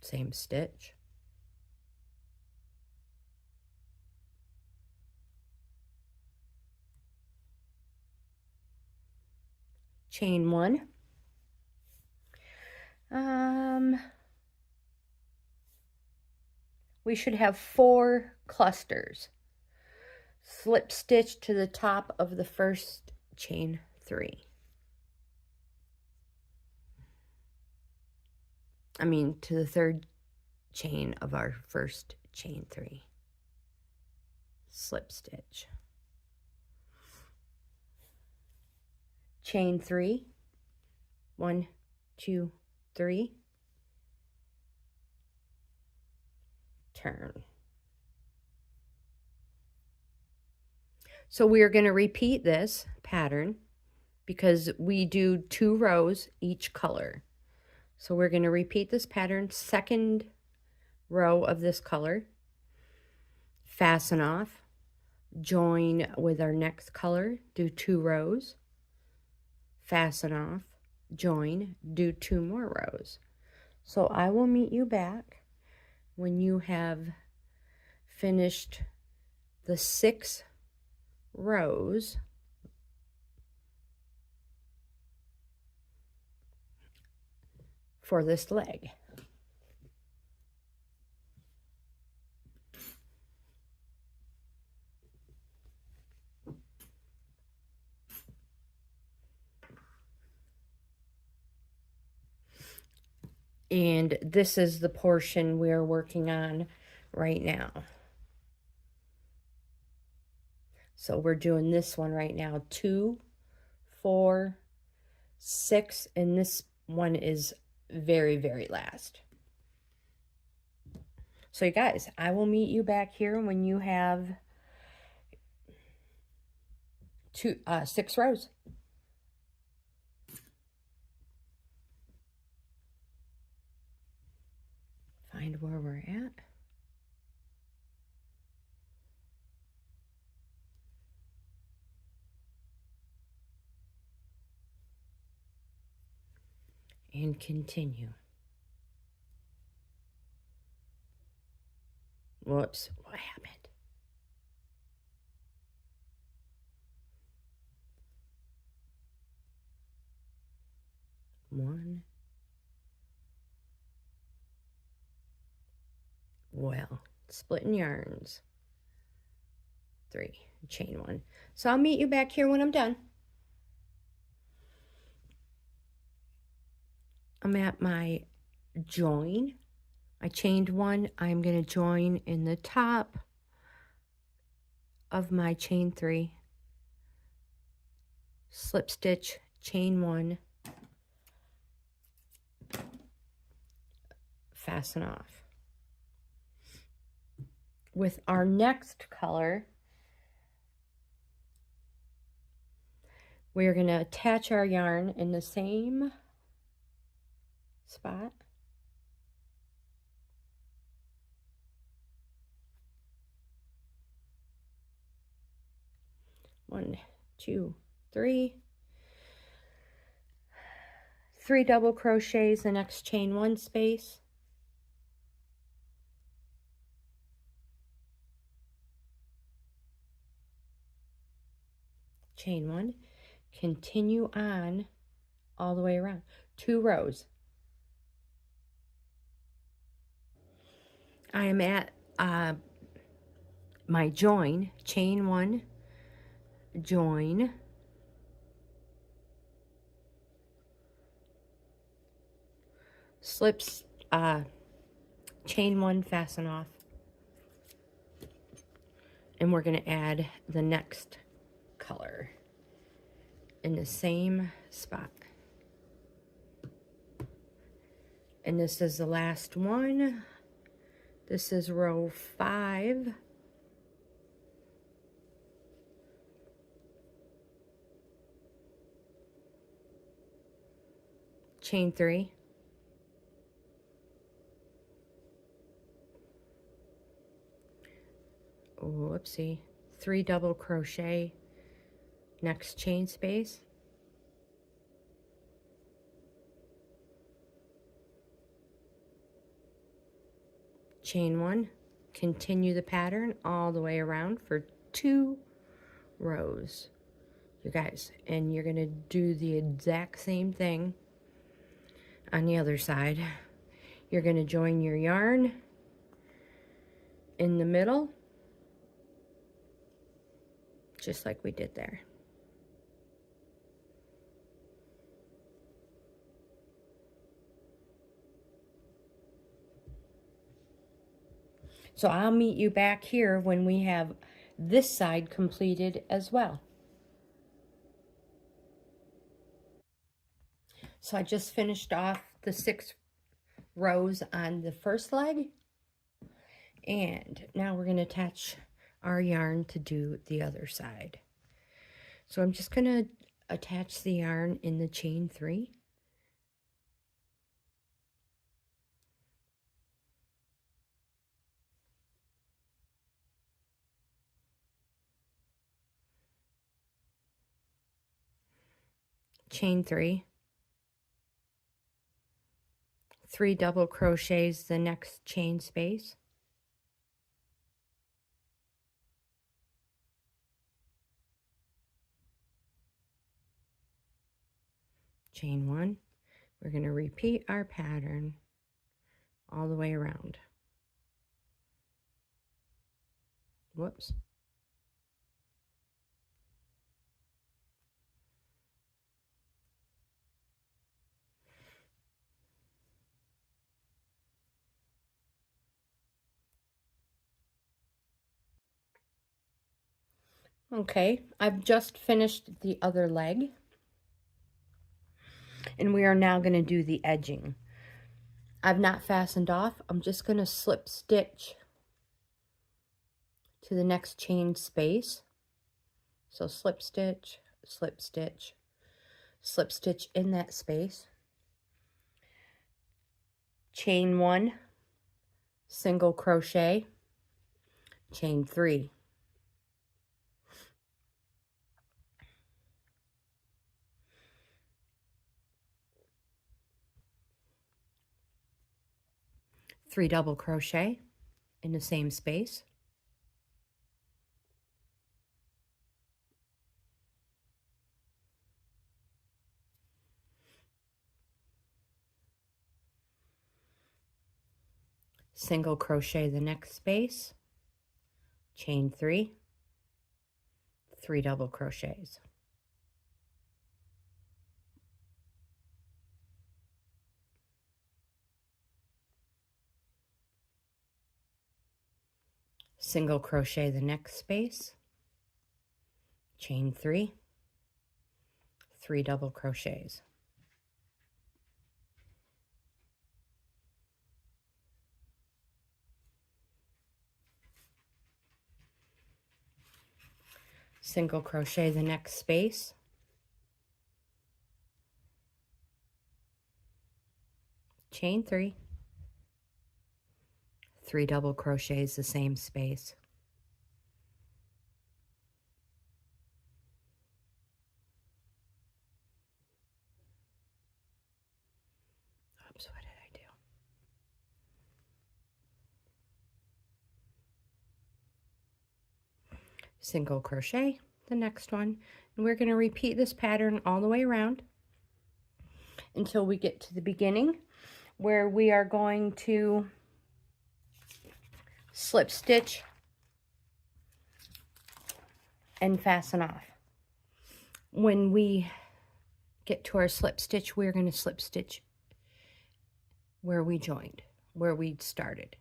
S1: same stitch, chain 1, we should have 4 clusters. Slip stitch to the top of the first chain 3. To the third chain of our first chain 3. Slip stitch. Chain 3. 1, 2, 3. Turn. So we are going to repeat this pattern because we do 2 rows each color. So we're going to repeat this pattern, second row of this color, fasten off, join with our next color, do 2 rows, fasten off, join, do 2 more rows. So I will meet you back when you have finished the 6 rows for this leg. And this is the portion we're working on right now. So we're doing this one right now, 2, 4, 6, and this one is very, very last. So you guys, I will meet you back here when you have 6 rows. Find where we're at. And continue. Whoops, what happened? One. Well, splitting yarns. 3, chain 1. So I'll meet you back here when I'm done. I'm at my join. I chained 1. I'm going to join in the top of my chain 3. Slip stitch, chain 1. Fasten off. With our next color, we're going to attach our yarn in the same spot. One, 2, 3. 3 double crochets the next chain 1 space. Chain 1, continue on all the way around, 2 rows. I am at my join, chain 1, join, slips, chain 1, fasten off, and we're going to add the next color in the same spot. And this is the last one. This is row 5. Chain 3. Whoopsie. 3 double crochet, next chain space. Chain 1, continue the pattern all the way around for 2 rows, you guys, and you're going to do the exact same thing on the other side. You're going to join your yarn in the middle, just like we did there. So I'll meet you back here when we have this side completed as well. So I just finished off the 6 rows on the first leg, and now we're going to attach our yarn to do the other side. So I'm just going to attach the yarn in the chain 3. Chain 3, 3 double crochets the next chain space, chain 1. We're going to repeat our pattern all the way around. Whoops. Okay, I've just finished the other leg, and we are now going to do the edging. I've not fastened off. I'm just going to slip stitch to the next chain space. So slip stitch, slip stitch, slip stitch in that space. Chain 1, single crochet, chain 3. Three double crochet in the same space. Single crochet the next space, chain 3, 3 double crochets. Single crochet the next space, chain 3, 3 double crochets. Single crochet the next space, chain 3, 3 double crochets the same space. Oops, what did I do? Single crochet the next one, and we're going to repeat this pattern all the way around until we get to the beginning, where we are going to slip stitch and fasten off. When we get to our slip stitch, we're going to slip stitch where we joined, where we started,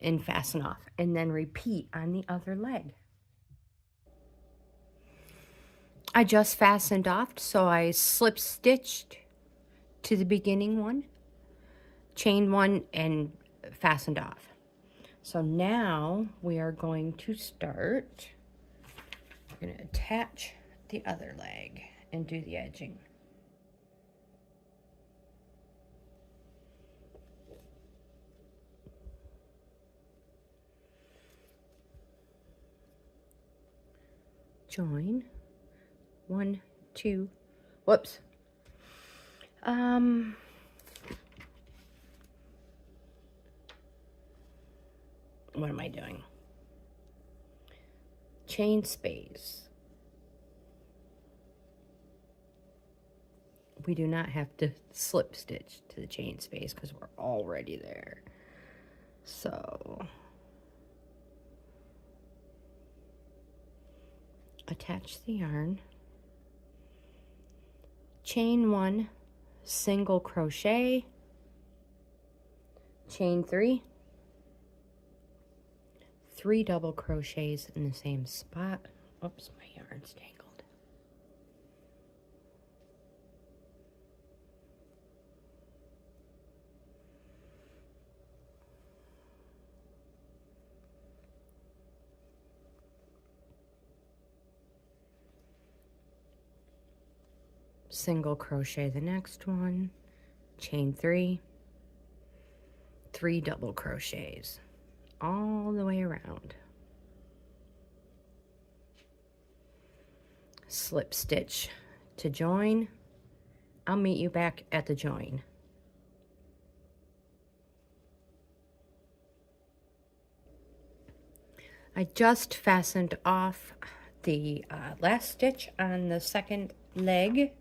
S1: and fasten off, and then repeat on the other leg. I just fastened off, so I slip stitched to the beginning one, chain one, and fastened off. So now we are going to start. We're going to attach the other leg and do the edging. Join. 1, 2, whoops. What am I doing? Chain space. We do not have to slip stitch to the chain space because we're already there. So attach the yarn, chain 1, single crochet, chain 3, 3 double crochets in the same spot. Oops, my yarn's tangled. Single crochet the next one, chain 3, 3 double crochets all the way around. Slip stitch to join. I'll meet you back at the join. I just fastened off the last stitch on the second leg.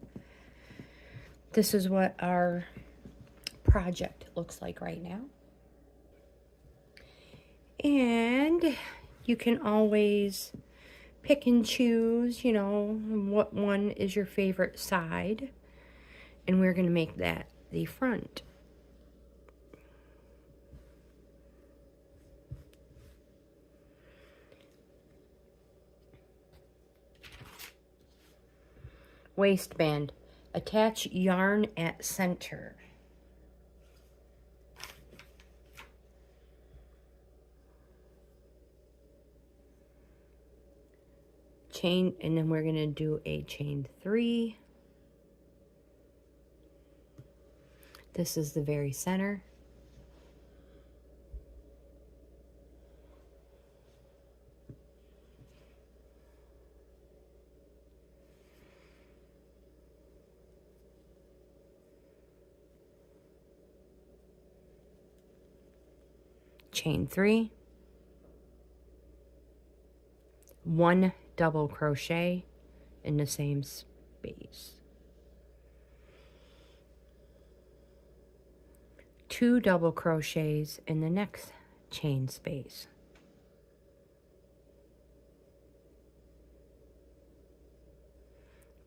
S1: This is what our project looks like right now. And you can always pick and choose, you know, what one is your favorite side. And we're going to make that the front. Waistband. Attach yarn at center. Chain, and then we're going to do a chain 3. This is the very center. Chain 3, 1 double crochet in the same space, 2 double crochets in the next chain space,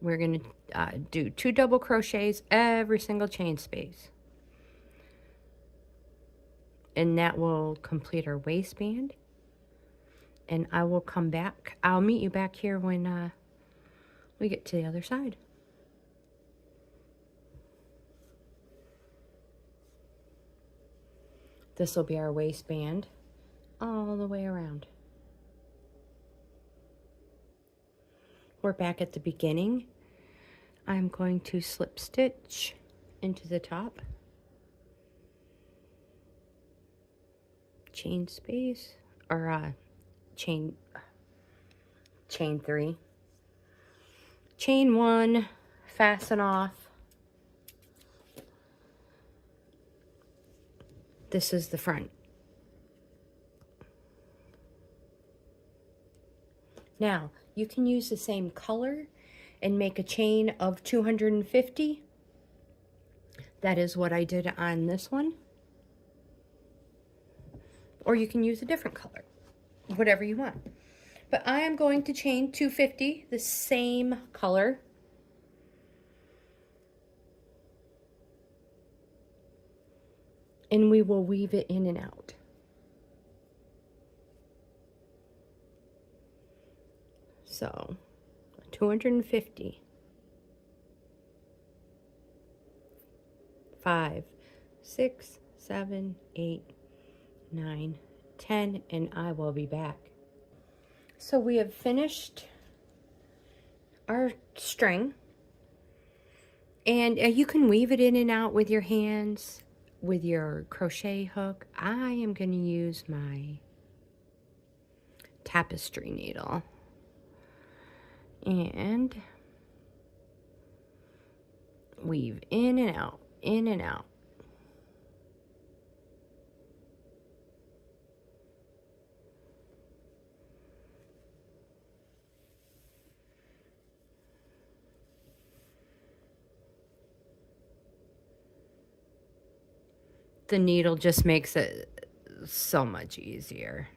S1: we're going to do 2 double crochets every single chain space. And that will complete our waistband. And I will come back. I'll meet you back here when we get to the other side. This will be our waistband all the way around. We're back at the beginning. I'm going to slip stitch into the top. Chain space, or chain 3, chain 1, fasten off. This is the front. Now you can use the same color and make a chain of 250. That is what I did on this one. Or you can use a different color, whatever you want. But I am going to chain 250, the same color. And we will weave it in and out. So 250. 5, 6, 7, 8, 9, 10, and I will be back. So we have finished our string, and you can weave it in and out with your hands with your crochet hook. I am going to use my tapestry needle and weave in and out, in and out. The needle just makes it so much easier.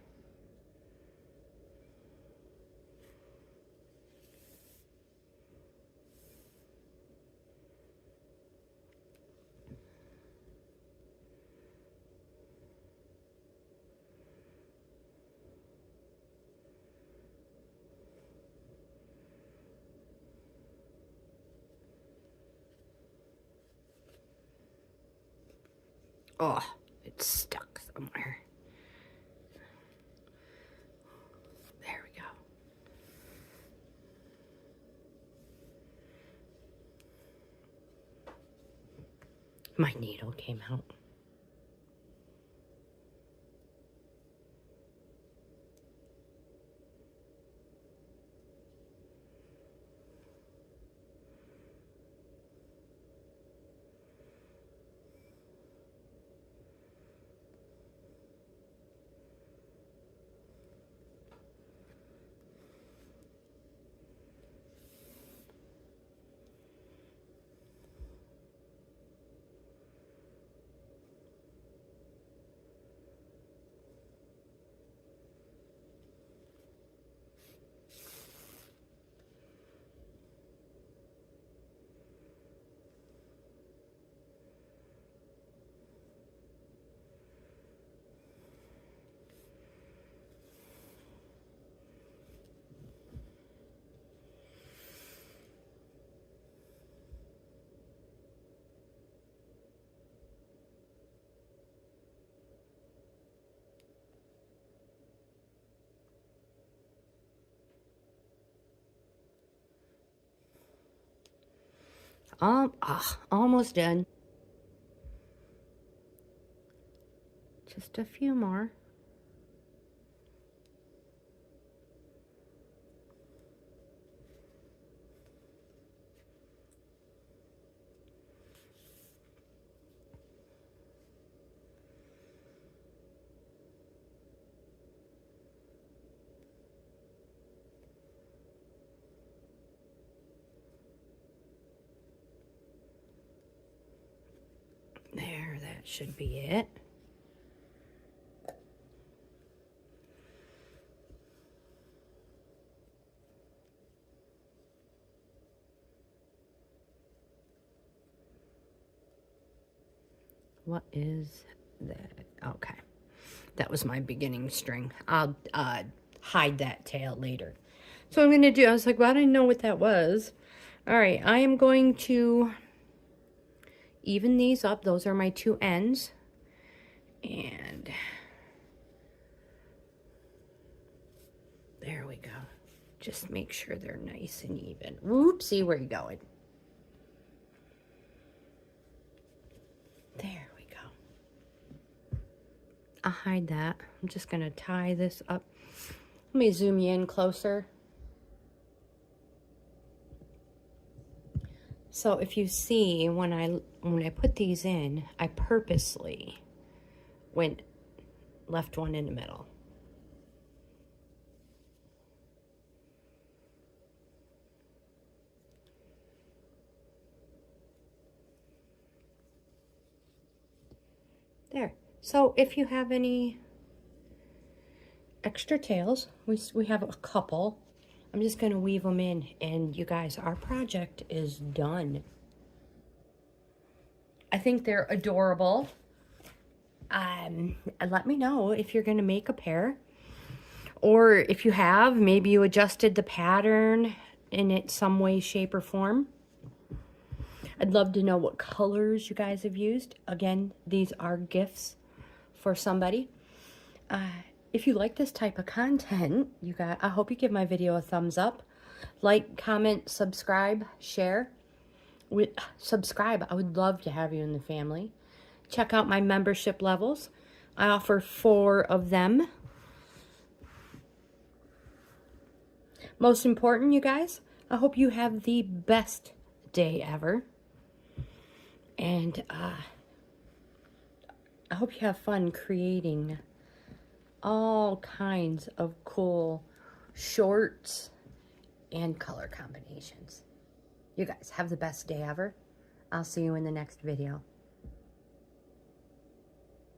S1: Oh, it's stuck somewhere. There we go. My needle came out. Almost done. Just a few more. There, that should be it. What is that? Okay. That was my beginning string. I'll hide that tail later. So I'm going to do, I was like, well, I didn't know what that was. All right, I am going to even these up. Those are my two ends. And there we go. Just make sure they're nice and even. Whoopsie, where are you going? There we go. I'll hide that. I'm just going to tie this up. Let me zoom you in closer. So if you see, when I put these in, I purposely left one in the middle. There. So if you have any extra tails, we have a couple. I'm just going to weave them in, and you guys, our project is done. I think they're adorable. Let me know if you're going to make a pair, or if you have, maybe you adjusted the pattern in it some way, shape, or form. I'd love to know what colors you guys have used. Again, these are gifts for somebody. If you like this type of content, I hope you give my video a thumbs up. Like, comment, subscribe, share. Subscribe. I would love to have you in the family. Check out my membership levels. I offer 4 of them. Most important, you guys, I hope you have the best day ever. And I hope you have fun creating all kinds of cool shorts and color combinations. You guys have the best day ever. I'll see you in the next video.